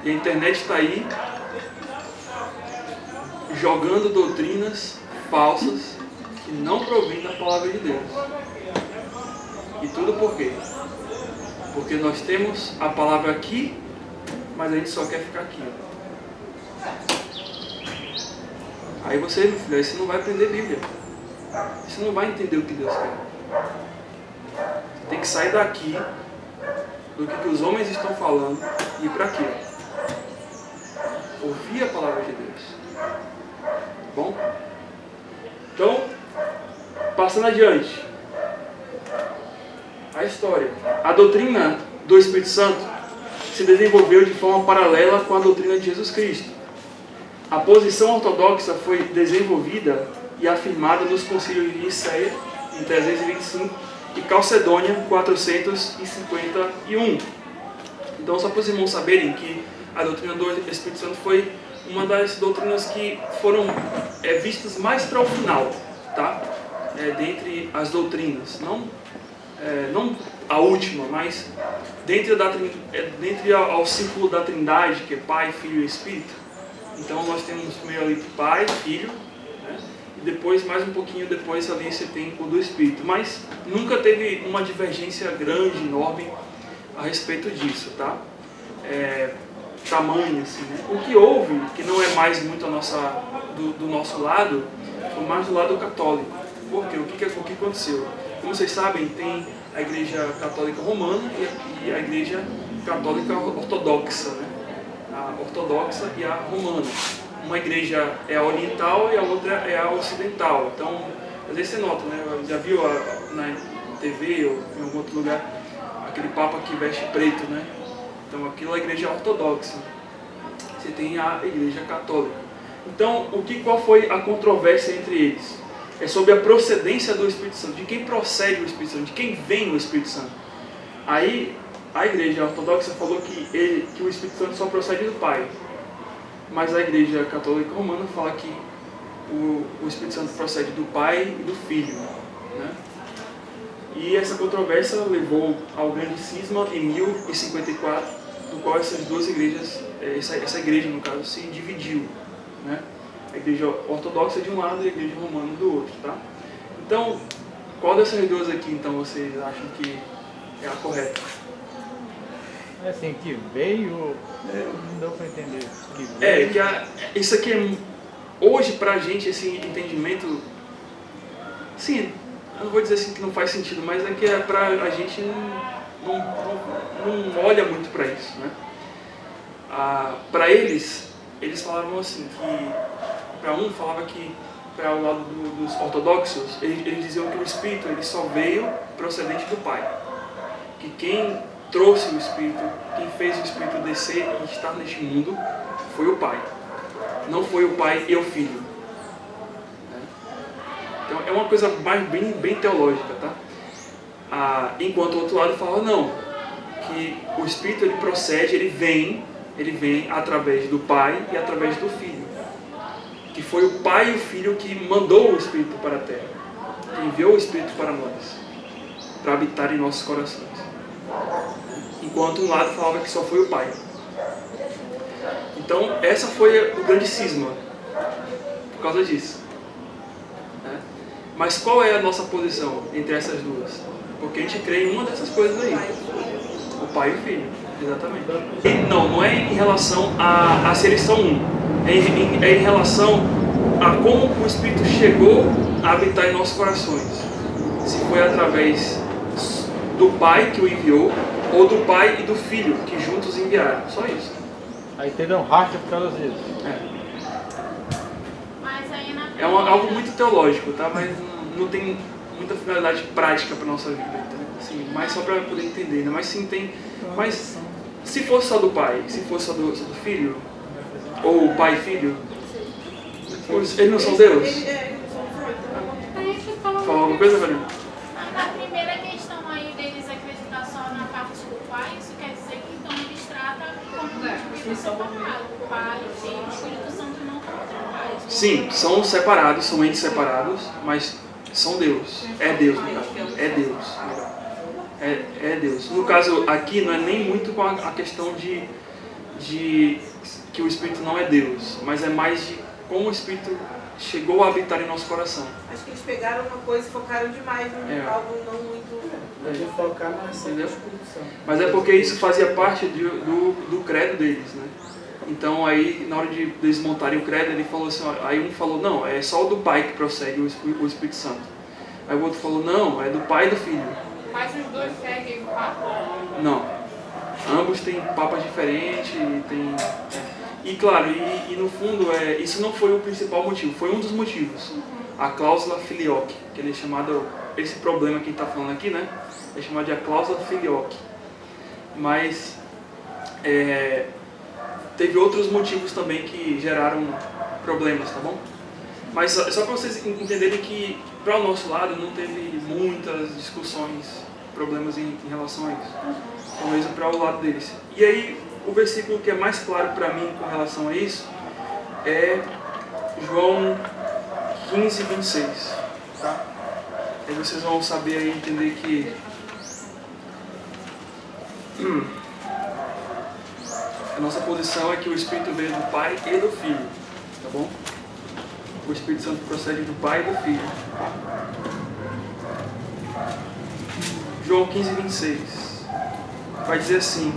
E a internet está aí, jogando doutrinas falsas que não provêm da palavra de Deus. E tudo por quê? Porque nós temos a palavra aqui, mas a gente só quer ficar aqui. Aí você, meu filho, aí você não vai aprender Bíblia. Você não vai entender o que Deus quer. Você tem que sair daqui, do que os homens estão falando, e ir para aqui. Ouvir a palavra de Deus. Bom? Então, passando adiante. A história. A doutrina do Espírito Santo se desenvolveu de forma paralela com a doutrina de Jesus Cristo. A posição ortodoxa foi desenvolvida e afirmada nos concílios de Nicéia, em 325, e Calcedônia, 451. Então, só para os irmãos saberem que a doutrina do Espírito Santo foi uma das doutrinas que foram vistas mais para o final, tá? Dentre as doutrinas, não a última, mas dentre ao círculo da Trindade, que é Pai, Filho e Espírito. Então nós temos primeiro ali Pai, Filho, né? E depois, mais um pouquinho depois ali você tem o do Espírito. Mas nunca teve uma divergência grande, enorme a respeito disso, tá? Tamanho, assim, né? O que houve, que não é mais muito do nosso lado, foi mais do lado católico. Por quê? O que aconteceu? Como vocês sabem, tem a Igreja Católica Romana e a Igreja Católica Ortodoxa, né? A Ortodoxa e a Romana. Uma igreja é a oriental e a outra é a ocidental. Então, às vezes você nota, né? Já viu na TV ou em algum outro lugar aquele Papa que veste preto, né? Então, aquilo é a Igreja Ortodoxa. Você tem a Igreja Católica. Então, qual foi a controvérsia entre eles? É sobre a procedência do Espírito Santo. De quem procede o Espírito Santo? De quem vem o Espírito Santo? Aí, a Igreja Ortodoxa falou que o Espírito Santo só procede do Pai. Mas a Igreja Católica Romana fala que o Espírito Santo procede do Pai e do Filho, né? E essa controvérsia levou ao grande cisma em 1054, do qual essas duas igrejas, essa igreja no caso, se dividiu, né? A Igreja Ortodoxa de um lado e a Igreja Romana do outro, tá? Então, qual dessas duas aqui, então, vocês acham que é a correta? É assim, que veio, não deu para entender. Que veio. Isso aqui hoje pra gente, esse entendimento, sim, eu não vou dizer assim que não faz sentido, mas é que a gente não olha muito para isso, né? Para eles falavam assim, que para um falava que para o lado dos ortodoxos, eles diziam que o Espírito ele só veio procedente do Pai, que quem trouxe o Espírito, quem fez o Espírito descer e estar neste mundo foi o Pai, não foi o Pai e o Filho. Então é uma coisa bem teológica, tá? Enquanto o outro lado fala não, que o Espírito ele procede, ele vem através do Pai e através do Filho, que foi o Pai e o Filho que mandou o Espírito para a Terra, que enviou o Espírito para nós, para habitar em nossos corações. Enquanto um lado falava que só foi o Pai. Então essa foi o grande cisma por causa disso, né? Mas qual é a nossa posição entre essas duas? Porque a gente crê em uma dessas coisas aí, o Pai e o Filho, exatamente. E não é em relação a se eles são um, é em relação a como o Espírito chegou a habitar em nossos corações. Se foi através do Pai que o enviou, ou do Pai e do Filho que juntos enviaram, só isso. Aí teve um racha por causa disso. É algo muito teológico, tá? Mas não tem muita finalidade prática para nossa vida, então, assim, mais só para poder entender, né? Mas sim tem. Mas se fosse só do Pai, se fosse só do Filho, Ou pai e filho? Eles não são Deus? Eles não são, Fala alguma coisa, Valéria? Na primeira questão aí deles acreditar só na parte do pai, isso quer dizer que então eles tratam como indivíduos separados. O pai e o Espírito Santo não estão iguais. Sim, são separados, são entes separados, mas são Deus. É Deus, no caso. É Deus. É Deus. No caso aqui não é nem muito com a questão de que o Espírito não é Deus, mas é mais de como o Espírito chegou a habitar em nosso coração. Acho que eles pegaram uma coisa e focaram demais em algo não muito... Deve focar na ação do Entendeu? Espírito Santo. Mas é porque isso fazia parte do credo deles, né? Então aí, na hora de eles montarem o credo, ele falou assim, ó, aí um falou, não, é só o do Pai que prossegue o Espírito Santo. Aí o outro falou, não, é do Pai e do Filho. Mas os dois seguem o Papa? Não. Ambos têm papas diferentes, tem... E claro, e no fundo, isso não foi o principal motivo, foi um dos motivos. A cláusula filioque, que ele é chamado, esse problema que a gente está falando aqui, né? É chamado de a cláusula filioque. Mas teve outros motivos também que geraram problemas, tá bom? Mas só para vocês entenderem que, para o nosso lado, não teve muitas discussões, problemas em relação a isso. Então, mesmo para o lado deles. E aí, o versículo que é mais claro para mim com relação a isso é João 15, 26. Tá? Aí vocês vão saber aí, entender que a nossa posição é que o Espírito veio do Pai e do Filho. Tá bom? O Espírito Santo procede do Pai e do Filho. João 15, 26. Vai dizer assim: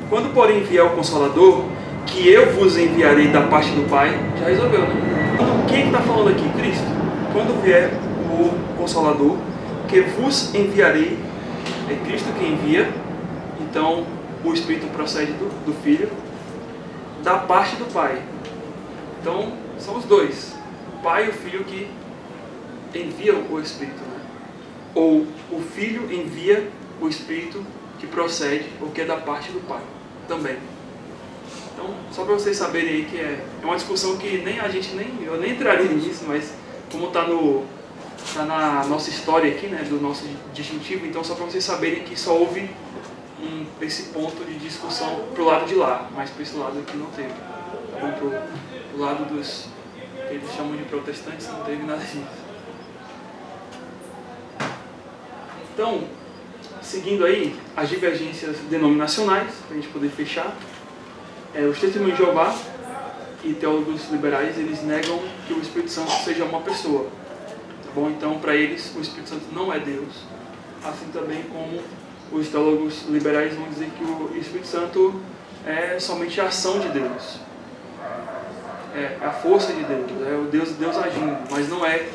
quando porém vier o Consolador, que eu vos enviarei da parte do Pai, já resolveu, né? Então, quem está falando aqui? Cristo. Quando vier o Consolador, que vos enviarei, é Cristo que envia, então o Espírito procede do Filho, da parte do Pai. Então, são os dois, o Pai e o Filho que enviam o Espírito, né? Ou o Filho envia o Espírito que procede, ou que é da parte do Pai, também. Então, só para vocês saberem aí que é uma discussão que eu nem entraria nisso, mas como está na nossa história aqui, né, do nosso distintivo, então só para vocês saberem que só houve esse ponto de discussão pro lado de lá, mas para esse lado aqui não teve. Tá bom? Pro lado dos que eles chamam de protestantes não teve nada disso. Então, seguindo aí as divergências denominacionais, para a gente poder fechar, os testemunhos de Jeová e teólogos liberais, eles negam que o Espírito Santo seja uma pessoa. Tá bom? Então, para eles, o Espírito Santo não é Deus, assim também como os teólogos liberais vão dizer que o Espírito Santo é somente a ação de Deus, é a força de Deus, é o Deus agindo, mas não é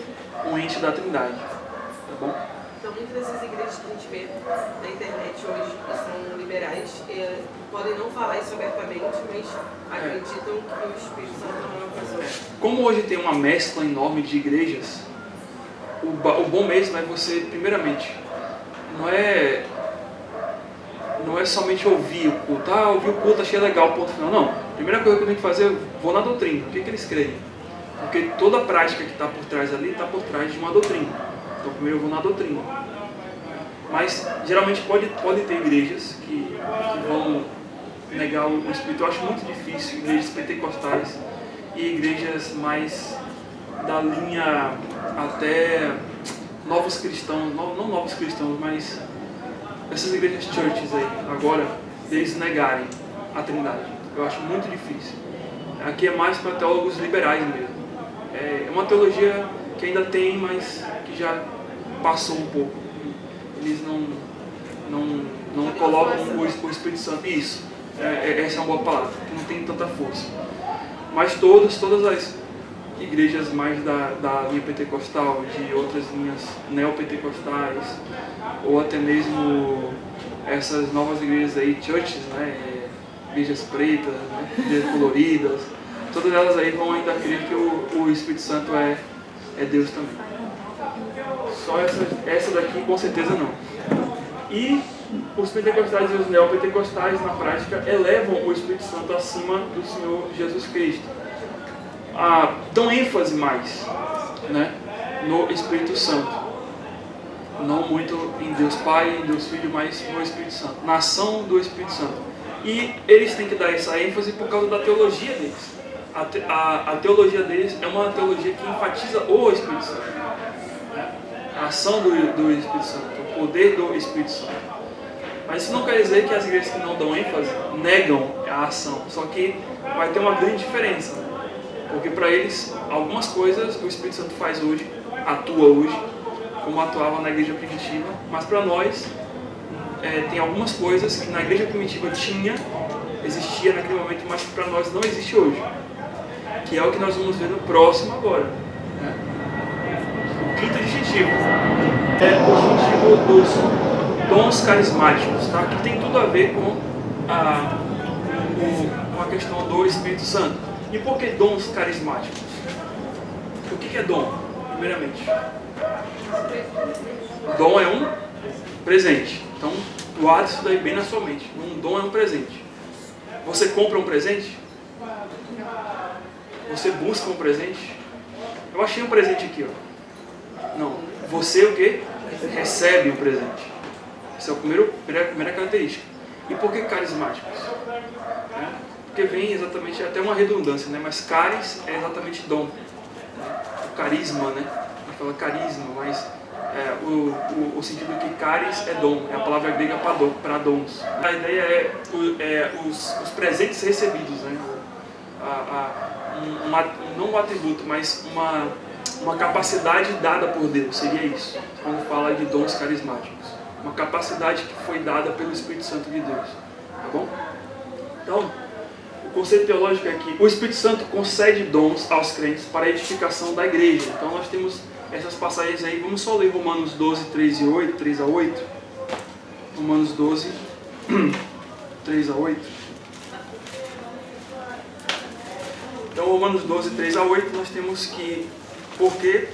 um ente da Trindade. Tá bom? Então, muitas dessas igrejas que a gente vê na internet hoje, que são liberais, podem não falar isso abertamente, mas acreditam que o Espírito Santo não é uma pessoa. Como hoje tem uma mescla enorme de igrejas, o bom mesmo é você, primeiramente, não é somente ouvir o culto. Ouvir o culto, achei legal, ponto final. Não. A primeira coisa que eu tenho que fazer, eu vou na doutrina. O que eles creem? Porque toda a prática que está por trás ali, está por trás de uma doutrina. Então primeiro eu vou na doutrina. Mas geralmente pode ter igrejas que vão negar o Espírito. Eu acho muito difícil, igrejas pentecostais e igrejas mais da linha até novos cristãos, não novos cristãos, mas essas igrejas churches aí, agora, eles negarem a Trindade. Eu acho muito difícil. Aqui é mais para teólogos liberais mesmo. É uma teologia que ainda tem, mas que já passou um pouco. Eles não colocam o Espírito Santo. Isso, essa é uma boa palavra, que não tem tanta força. Mas todas as igrejas mais da linha pentecostal, de outras linhas neopentecostais, ou até mesmo essas novas igrejas aí, churches, né, igrejas pretas, né, igrejas coloridas, todas elas aí vão ainda crer que o Espírito Santo é Deus também. Só essa daqui com certeza não. E os pentecostais e os neopentecostais, na prática, elevam o Espírito Santo acima do Senhor Jesus Cristo. Dão ênfase mais, né, no Espírito Santo. Não muito em Deus Pai, em Deus Filho, mas no Espírito Santo, na ação do Espírito Santo. E eles têm que dar essa ênfase por causa da teologia deles. A teologia deles é uma teologia que enfatiza o Espírito Santo, né? A ação do Espírito Santo, o poder do Espírito Santo. Mas isso não quer dizer que as igrejas que não dão ênfase negam a ação, só que vai ter uma grande diferença, né? Porque para eles, algumas coisas o Espírito Santo faz hoje, atua hoje, como atuava na igreja primitiva, mas para nós tem algumas coisas que na igreja primitiva existia naquele momento, mas que para nós não existe hoje, que é o que nós vamos ver no próximo agora, né? O quinto distintivo é o distintivo dos dons carismáticos, tá? Que tem tudo a ver com a questão do Espírito Santo. E por que dons carismáticos? O que é dom, primeiramente? Dom é um presente. Então, guarde isso daí bem na sua mente. Um dom é um presente. Você compra um presente? Você busca um presente? Eu achei um presente aqui, ó. Não. Você o quê? Recebe um presente. Essa é a primeira característica. E por que carismáticos? Porque vem exatamente, até uma redundância, né? Mas caris é exatamente dom. O carisma, né? A gente fala carisma, mas o sentido que caris é dom, é a palavra grega para dons. A ideia é os presentes recebidos, né? Não um atributo, mas uma capacidade dada por Deus, seria isso, quando fala de dons carismáticos. Uma capacidade que foi dada pelo Espírito Santo de Deus. Tá bom? Então, o conceito teológico é que o Espírito Santo concede dons aos crentes para a edificação da igreja. Então nós temos essas passagens aí, vamos só ler Romanos 12, 3 a 8. Romanos 12, 3 a 8. Então Romanos 12, 3 a 8, nós temos que, porque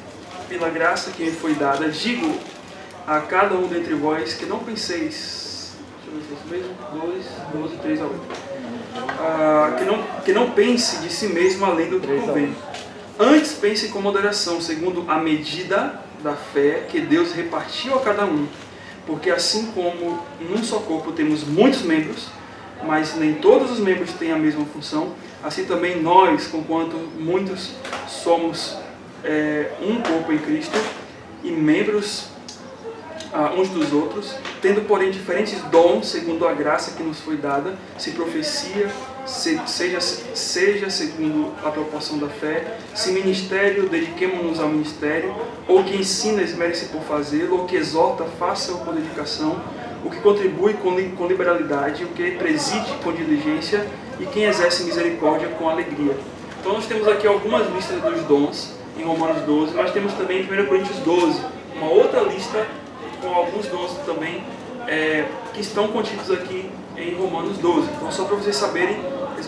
pela graça que me foi dada, digo a cada um dentre vós que não penseis, deixa eu ver se é isso mesmo, 12, 3 a 8. Que não pense de si mesmo além do que convém. Antes pense com moderação, segundo a medida da fé que Deus repartiu a cada um. Porque assim como num só corpo temos muitos membros, mas nem todos os membros têm a mesma função, assim também nós, conquanto muitos, somos um corpo em Cristo e membros uns dos outros, tendo porém diferentes dons segundo a graça que nos foi dada, se profecia, seja segundo a proporção da fé, se ministério, dediquemo-nos ao ministério, ou que ensina, esmere-se por fazê-lo, ou que exorta, faça-o com dedicação, o que contribui com liberalidade, o que preside com diligência, e quem exerce misericórdia com alegria. Então nós temos aqui algumas listas dos dons em Romanos 12, mas temos também em 1 Coríntios 12, uma outra lista com alguns dons também que estão contidos aqui em Romanos 12. Então só para vocês saberem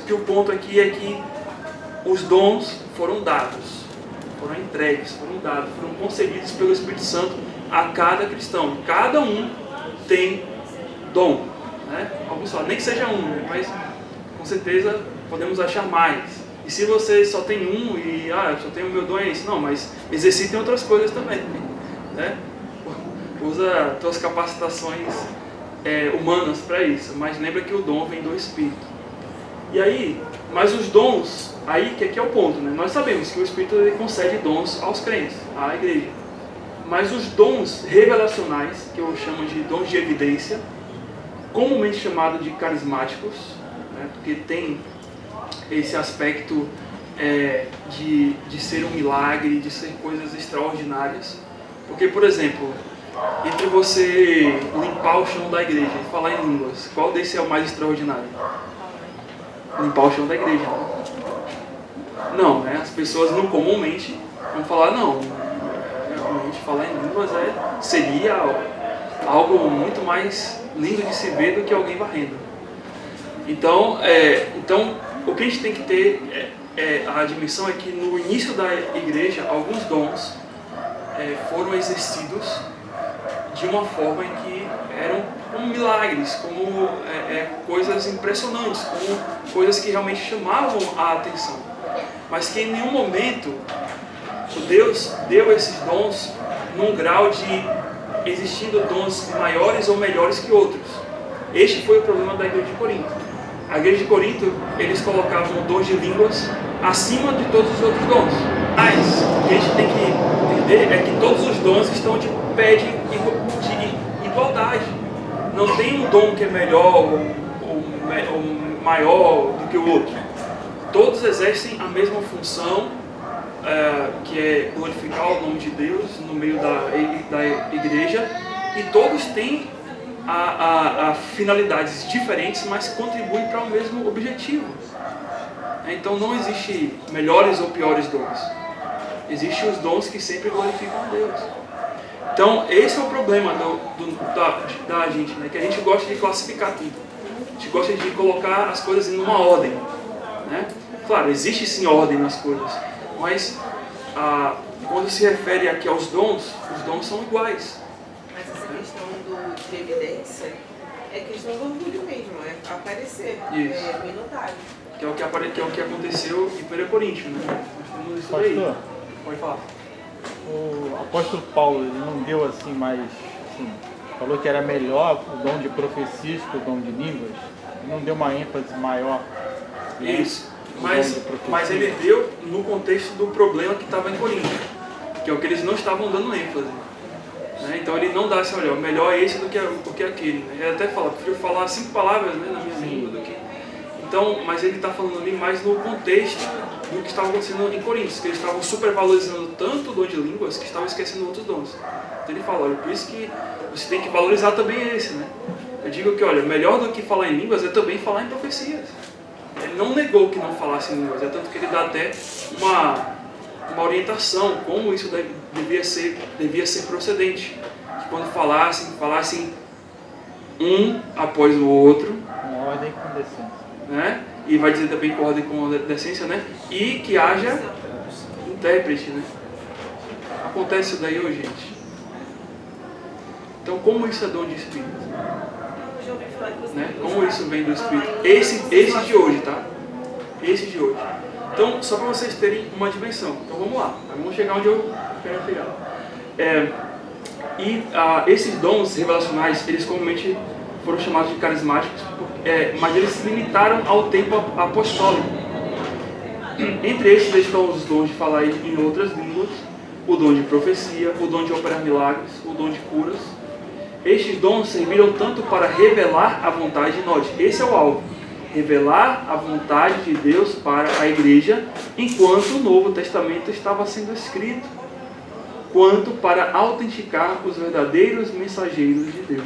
que o ponto aqui é que os dons foram dados, foram entregues, foram dados, foram concedidos pelo Espírito Santo a cada cristão. Cada um tem dom, né? Alguns falam, nem que seja um, mas com certeza podemos achar mais. E se você só tem um e só tem o meu dom é isso, não, mas exercitem outras coisas também, né? Usa suas capacitações humanas para isso, mas lembra que o dom vem do Espírito. E aí, mas os dons, aí que aqui é o ponto, né? Nós sabemos que o Espírito ele concede dons aos crentes, à igreja. Mas os dons revelacionais, que eu chamo de dons de evidência, comumente chamado de carismáticos, né? Porque tem esse aspecto de ser um milagre, de ser coisas extraordinárias. Porque, por exemplo, entre você limpar o chão da igreja e falar em línguas, qual desses é o mais extraordinário? Limpar o chão da igreja, né? Não, né? As pessoas não comumente vão falar, não, realmente falar em línguas seria algo muito mais lindo de se ver do que alguém varrendo. Então o que a gente tem que ter, a admissão é que no início da igreja, alguns dons foram exercidos de uma forma em que eram como milagres, como coisas impressionantes, como coisas que realmente chamavam a atenção. Mas que em nenhum momento Deus deu esses dons num grau de existindo dons maiores ou melhores que outros. Este foi o problema da igreja de Corinto. A igreja de Corinto, eles colocavam o dom de línguas acima de todos os outros dons. Mas o que a gente tem que entender é que todos os dons estão de pé de igualdade. Não tem um dom que é melhor ou maior do que o outro. Todos exercem a mesma função, que é glorificar o nome de Deus no meio da igreja, e todos têm finalidades diferentes, mas contribuem para o mesmo objetivo. Então não existe melhores ou piores dons. Existem os dons que sempre glorificam a Deus. Então esse é o problema da gente, né? Que a gente gosta de classificar tudo. A gente gosta de colocar as coisas em uma ordem, né? Claro, existe sim ordem nas coisas, mas quando se refere aqui aos dons, os dons são iguais. Mas essa questão de evidência é questão do orgulho mesmo, é aparecer, é minotário. Que é o que aconteceu em 1 Coríntios, né? Nós temos isso aí. Pastor, pode falar. O apóstolo Paulo, ele não deu assim mais, assim, falou que era melhor o dom de profecias que o dom de línguas, ele não deu uma ênfase maior. Isso, mas ele deu no contexto do problema que estava em Corinto, que é o que eles não estavam dando ênfase. Né? Então ele não dá assim, olha, o melhor é esse do que aquele. Né? Ele até fala, prefiro falar 5 palavras, né, na minha língua do que... Então, mas ele está falando ali mais no contexto do que estava acontecendo em Coríntios, que eles estavam supervalorizando tanto o dom de línguas que estavam esquecendo outros dons. Então ele fala, olha, por isso que você tem que valorizar também esse, né? Eu digo que, olha, melhor do que falar em línguas é também falar em profecias. Ele não negou que não falasse em línguas, é tanto que ele dá até uma orientação, como isso devia ser procedente. Que quando falassem um após o outro, com ordem e com decência. Né? E vai dizer também com ordem e com decência, né? E que haja intérprete, né? Acontece isso daí hoje, gente. Então, como isso é dom de Espírito? Né? Como isso vem do Espírito? Esse de hoje, tá? Esse de hoje. Então, só para vocês terem uma dimensão. Então, vamos lá. Vamos chegar onde eu quero chegar. Esses dons revelacionais, eles comumente foram chamados de carismáticos, mas eles se limitaram ao tempo apostólico. Entre estes estão os dons de falar em outras línguas, o dom de profecia, o dom de operar milagres, o dom de curas. Estes dons serviram tanto para revelar a vontade, note, esse é o alvo, revelar a vontade de Deus para a igreja enquanto o Novo Testamento estava sendo escrito, quanto para autenticar os verdadeiros mensageiros de Deus.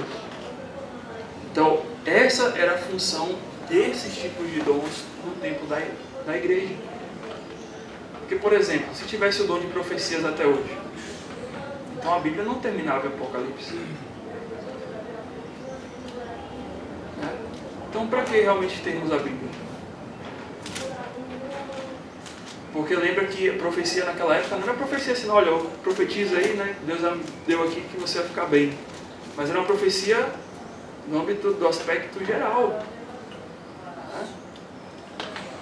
Então, essa era a função desses tipos de dons no tempo da igreja. Porque, por exemplo, se tivesse o dom de profecias até hoje, então a Bíblia não terminava em Apocalipse. Então, para que realmente termos a Bíblia? Porque lembra que a profecia naquela época não era profecia assim, olha, eu profetizo aí, né? Deus deu aqui que você vai ficar bem. Mas era uma profecia no âmbito do aspecto geral.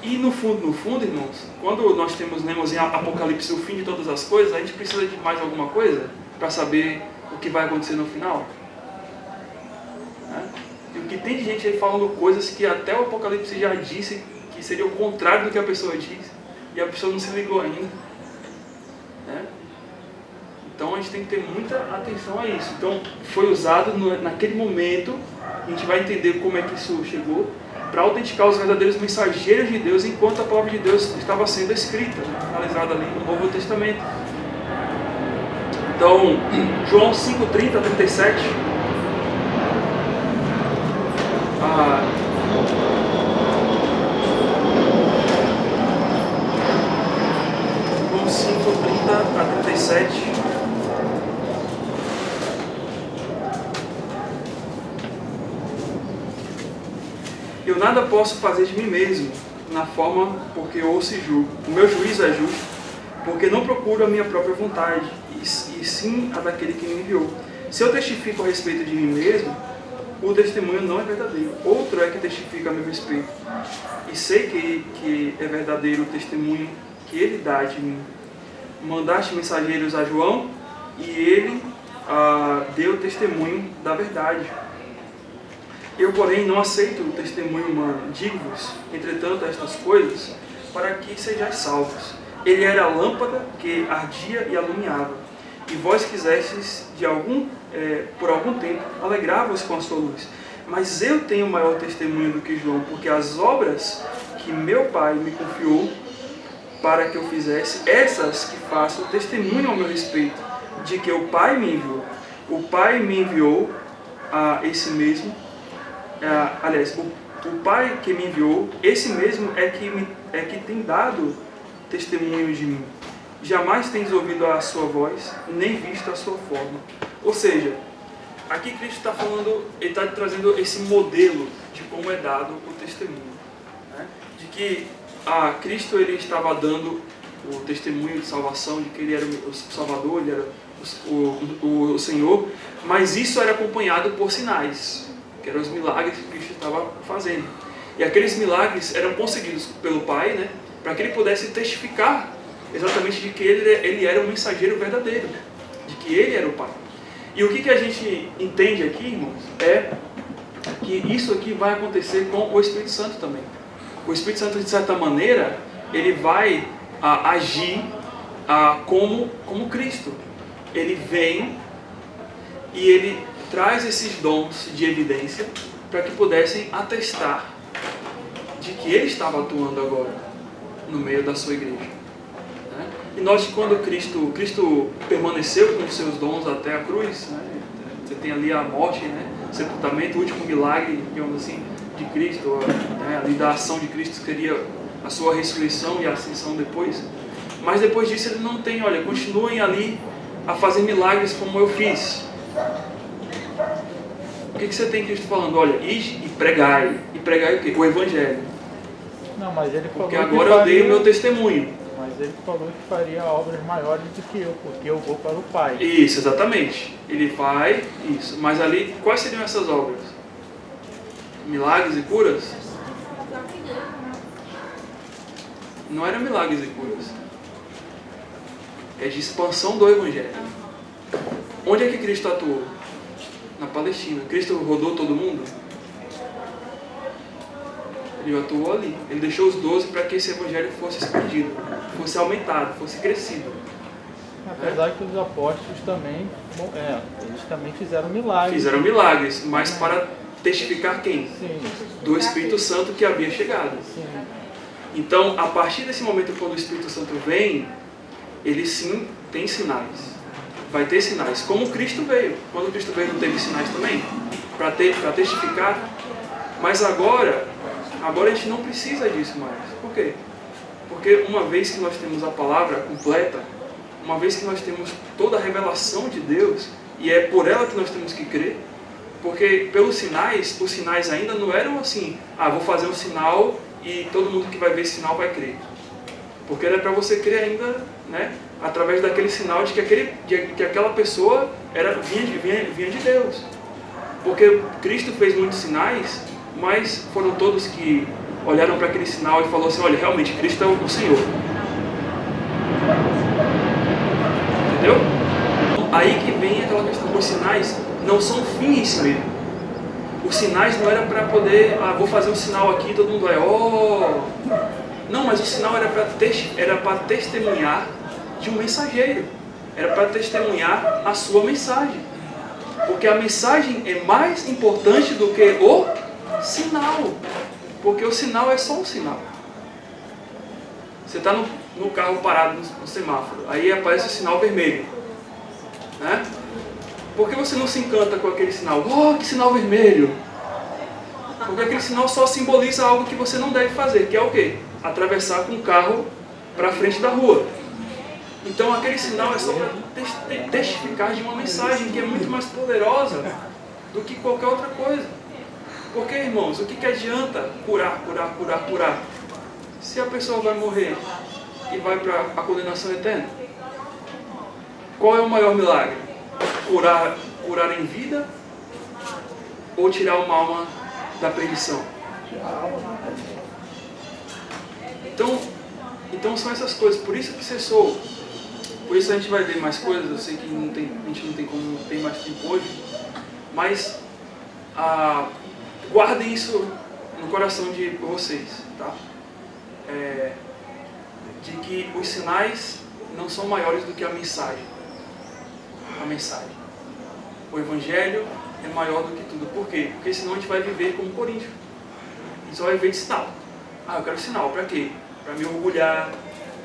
E no fundo, irmãos, quando nós lemos em Apocalipse o fim de todas as coisas, a gente precisa de mais alguma coisa para saber o que vai acontecer no final? E o que tem de gente aí falando coisas que até o Apocalipse já disse que seria o contrário do que a pessoa diz, e a pessoa não se ligou ainda. Então a gente tem que ter muita atenção a isso. Então foi usado naquele momento, a gente vai entender como é que isso chegou, para autenticar os verdadeiros mensageiros de Deus enquanto a palavra de Deus estava sendo escrita, finalizada ali no Novo Testamento. Então, João 5:30 a 37. João 5:30 a 37. Eu nada posso fazer de mim mesmo, na forma porque ouço e julgo. O meu juízo é justo, porque não procuro a minha própria vontade, e sim a daquele que me enviou. Se eu testifico a respeito de mim mesmo, o testemunho não é verdadeiro. Outro é que testifica a meu respeito. E sei que é verdadeiro o testemunho que ele dá de mim. Mandaste mensageiros a João e ele deu testemunho da verdade. Eu, porém, não aceito o testemunho humano. Digo-vos, entretanto, estas coisas, para que sejais salvos. Ele era a lâmpada que ardia e alumiava. E vós quisestes, por algum tempo, alegrar-vos com a sua luz. Mas eu tenho maior testemunho do que João, porque as obras que meu Pai me confiou para que eu fizesse, essas que faço, testemunham ao meu respeito, de que o Pai me enviou. O Pai me enviou a esse mesmo, o Pai que me enviou, esse mesmo é que tem dado testemunho de mim. Jamais tens ouvido a sua voz, nem visto a sua forma. Ou seja, aqui Cristo está falando, ele está trazendo esse modelo de como é dado o testemunho, né? De que Cristo ele estava dando o testemunho de salvação, de que ele era o Salvador, ele era o Senhor, mas isso era acompanhado por sinais, que eram os milagres que Cristo estava fazendo. E aqueles milagres eram conseguidos pelo Pai, né, para que ele pudesse testificar exatamente de que ele era um mensageiro verdadeiro, de que ele era o Pai. E o que a gente entende aqui, irmãos, é que isso aqui vai acontecer com o Espírito Santo também. O Espírito Santo, de certa maneira, ele vai agir como Cristo. Ele vem e ele traz esses dons de evidência para que pudessem atestar de que ele estava atuando agora no meio da sua igreja. Né? E nós, quando Cristo permaneceu com os seus dons até a cruz, né? Você tem ali a morte, né? Sepultamento, o último milagre, digamos assim, de Cristo, né? Ali da ação de Cristo, que seria a sua ressurreição e a ascensão depois. Mas depois disso ele não tem, olha, continuem ali a fazer milagres como eu fiz. O que você tem Cristo falando? Olha, ide e pregai. E pregai o quê? O Evangelho. Não, mas ele falou porque agora eu dei o meu testemunho. Mas ele falou que faria obras maiores do que eu, porque eu vou para o Pai. Isso, exatamente. Ele vai, isso. Mas ali, quais seriam essas obras? Milagres e curas? Não eram milagres e curas. É de expansão do Evangelho. Onde é que Cristo atuou? Na Palestina. Cristo rodou todo mundo? Ele atuou ali. Ele deixou os 12 para que esse Evangelho fosse expandido, fosse aumentado, fosse crescido. Apesar que os apóstolos também, eles também fizeram milagres. Fizeram milagres, mas para testificar quem? Sim. Do Espírito Santo que havia chegado. Sim. Então, a partir desse momento, quando o Espírito Santo vem, ele sim tem sinais. Vai ter sinais. Como Cristo veio. Quando Cristo veio, não teve sinais também? Para testificar. Mas agora a gente não precisa disso mais. Por quê? Porque uma vez que nós temos a palavra completa, uma vez que nós temos toda a revelação de Deus, e é por ela que nós temos que crer, porque pelos sinais, os sinais ainda não eram assim, vou fazer um sinal e todo mundo que vai ver esse sinal vai crer. Porque era para você crer ainda, né, através daquele sinal de que aquela pessoa vinha de Deus. Porque Cristo fez muitos sinais, mas foram todos que olharam para aquele sinal e falaram assim, olha, realmente Cristo é o Senhor. Entendeu? Aí que vem aquela questão, os sinais não são fim em si mesmo. Os sinais não eram para poder, vou fazer um sinal aqui, todo mundo vai, Não, mas o sinal era para testemunhar de um mensageiro. Era para testemunhar a sua mensagem. Porque a mensagem é mais importante do que o sinal. Porque o sinal é só um sinal. Você está no carro parado no semáforo, aí aparece o sinal vermelho. Né? Por que você não se encanta com aquele sinal? Que sinal vermelho! Porque aquele sinal só simboliza algo que você não deve fazer, que é o quê? Atravessar com o carro para frente da rua. Então aquele sinal é só para testificar de uma mensagem que é muito mais poderosa do que qualquer outra coisa. Porque, irmãos, o que adianta curar, se a pessoa vai morrer e vai para a condenação eterna? Qual é o maior milagre? Curar em vida ou tirar uma alma da perdição? Então são essas coisas, por isso que cessou. Por isso a gente vai ver mais coisas, eu sei que a gente não tem como, não tem mais tempo hoje, mas guardem isso no coração de vocês, tá? De que os sinais não são maiores do que a mensagem. A mensagem. O Evangelho é maior do que tudo. Por quê? Porque senão a gente vai viver como Coríntios. A gente só vai viver de sinal. Eu quero sinal. Para quê? Para me orgulhar,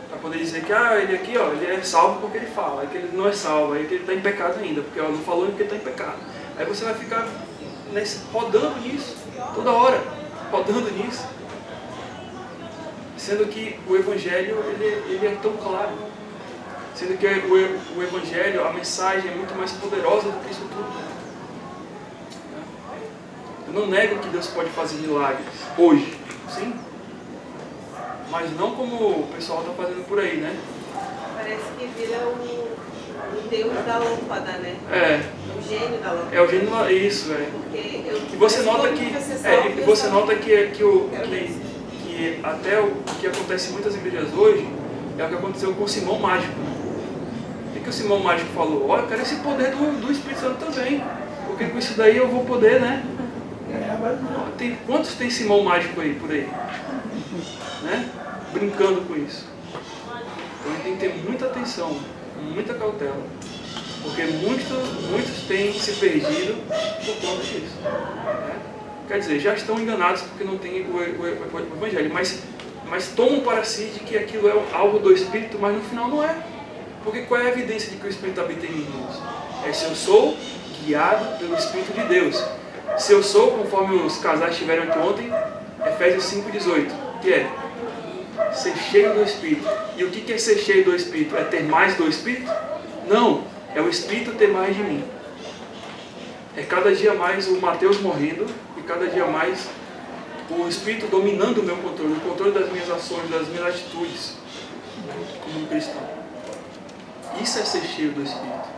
para poder dizer que ele aqui, ele é salvo porque ele fala, aí que ele não é salvo, aí que ele está em pecado ainda, porque não falou porque ele está em pecado. Aí você vai ficar rodando nisso, toda hora, rodando nisso. Sendo que o Evangelho, ele é tão claro. Sendo que o Evangelho, a mensagem é muito mais poderosa do que isso tudo. Eu não nego que Deus pode fazer milagres hoje, sim. Mas não como o pessoal está fazendo por aí, né? Parece que vira o Deus da lâmpada, né? O gênio da lâmpada. É o gênio, isso, E você nota que até o que acontece em muitas igrejas hoje é o que aconteceu com o Simão Mágico. O que o Simão Mágico falou? Olha, eu quero esse poder do Espírito Santo também, porque com isso daí eu vou poder, né? Quantos tem Simão Mágico aí, por aí? Né? Brincando com isso. Então a gente tem que ter muita atenção, muita cautela, porque muitos têm se perdido por conta disso. Né? Quer dizer, já estão enganados porque não tem o Evangelho, mas tomam para si de que aquilo é algo do Espírito, mas no final não é. Porque qual é a evidência de que o Espírito habita em mim, irmãos? É se eu sou guiado pelo Espírito de Deus. Se eu sou, conforme os casais tiveram aqui ontem, Efésios 5,18, que é ser cheio do Espírito. E o que é ser cheio do Espírito? É ter mais do Espírito? Não, é o Espírito ter mais de mim. É cada dia mais o Mateus morrendo e cada dia mais o Espírito dominando o meu controle, o controle das minhas ações, das minhas atitudes como um cristão. Isso é ser cheio do Espírito.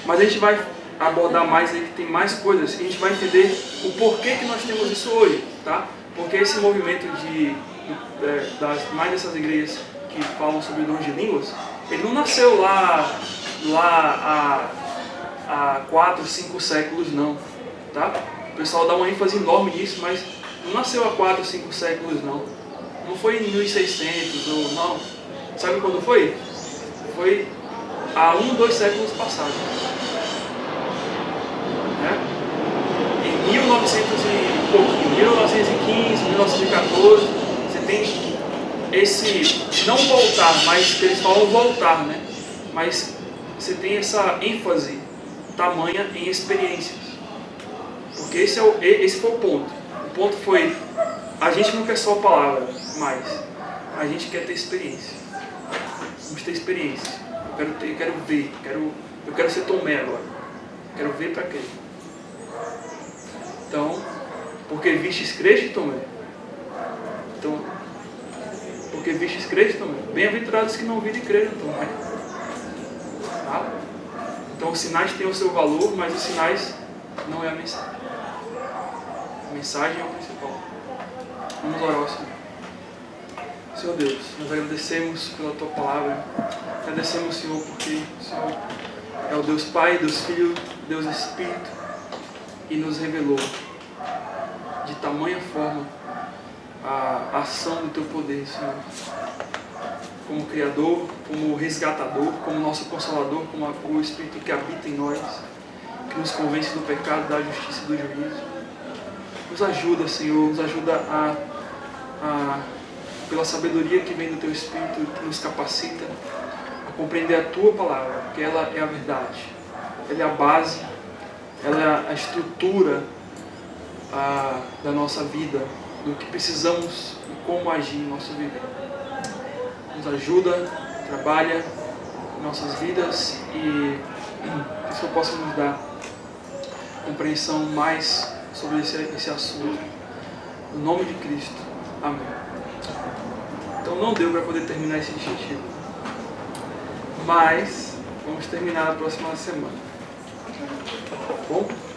Mas a gente vai abordar mais aí, que tem mais coisas, e a gente vai entender o porquê que nós temos isso hoje, tá? Porque esse movimento mais dessas igrejas que falam sobre dons de línguas, ele não nasceu lá há 4, 5 séculos não, tá? O pessoal dá uma ênfase enorme nisso, mas não nasceu há 4, 5 séculos não. Não foi em 1600 ou não. Sabe quando foi? Foi há 1, 2 séculos passados. Em 1900 e pouquinho, 1915, 1914, você tem esse, não voltar, mas eles falam voltar, né? Mas você tem essa ênfase tamanha em experiências. Porque esse foi o ponto. O ponto foi, a gente não quer só a palavra, mas a gente quer ter experiência. Vamos ter experiência. Eu quero ver, eu quero ser Tomé agora. Quero ver para quê? Então, porque vistes creste, Tomé. Então, porque vistes creste, Tomé. Bem-aventurados que não viram e creram, Tomé. Tá? Então, os sinais têm o seu valor, mas os sinais não é a mensagem. A mensagem é o principal. Vamos orar ao Senhor. Senhor Deus, nós agradecemos pela Tua palavra. Agradecemos, Senhor, porque o Senhor é o Deus Pai, Deus Filho, Deus Espírito, e nos revelou de tamanha forma a ação do Teu poder, Senhor. Como Criador, como Resgatador, como nosso Consolador, como o Espírito que habita em nós, que nos convence do pecado, da justiça e do juízo. Nos ajuda, Senhor, nos ajuda pela sabedoria que vem do Teu Espírito, que nos capacita a compreender a Tua palavra, porque ela é a verdade, ela é a base, ela é a estrutura da nossa vida, do que precisamos e como agir em nosso viver. Nos ajuda, trabalha em nossas vidas e que o Senhor possa nos dar compreensão mais sobre esse assunto. No nome de Cristo. Amém. Então não deu para poder terminar esse distintivo. Mas vamos terminar na próxima semana. Bom?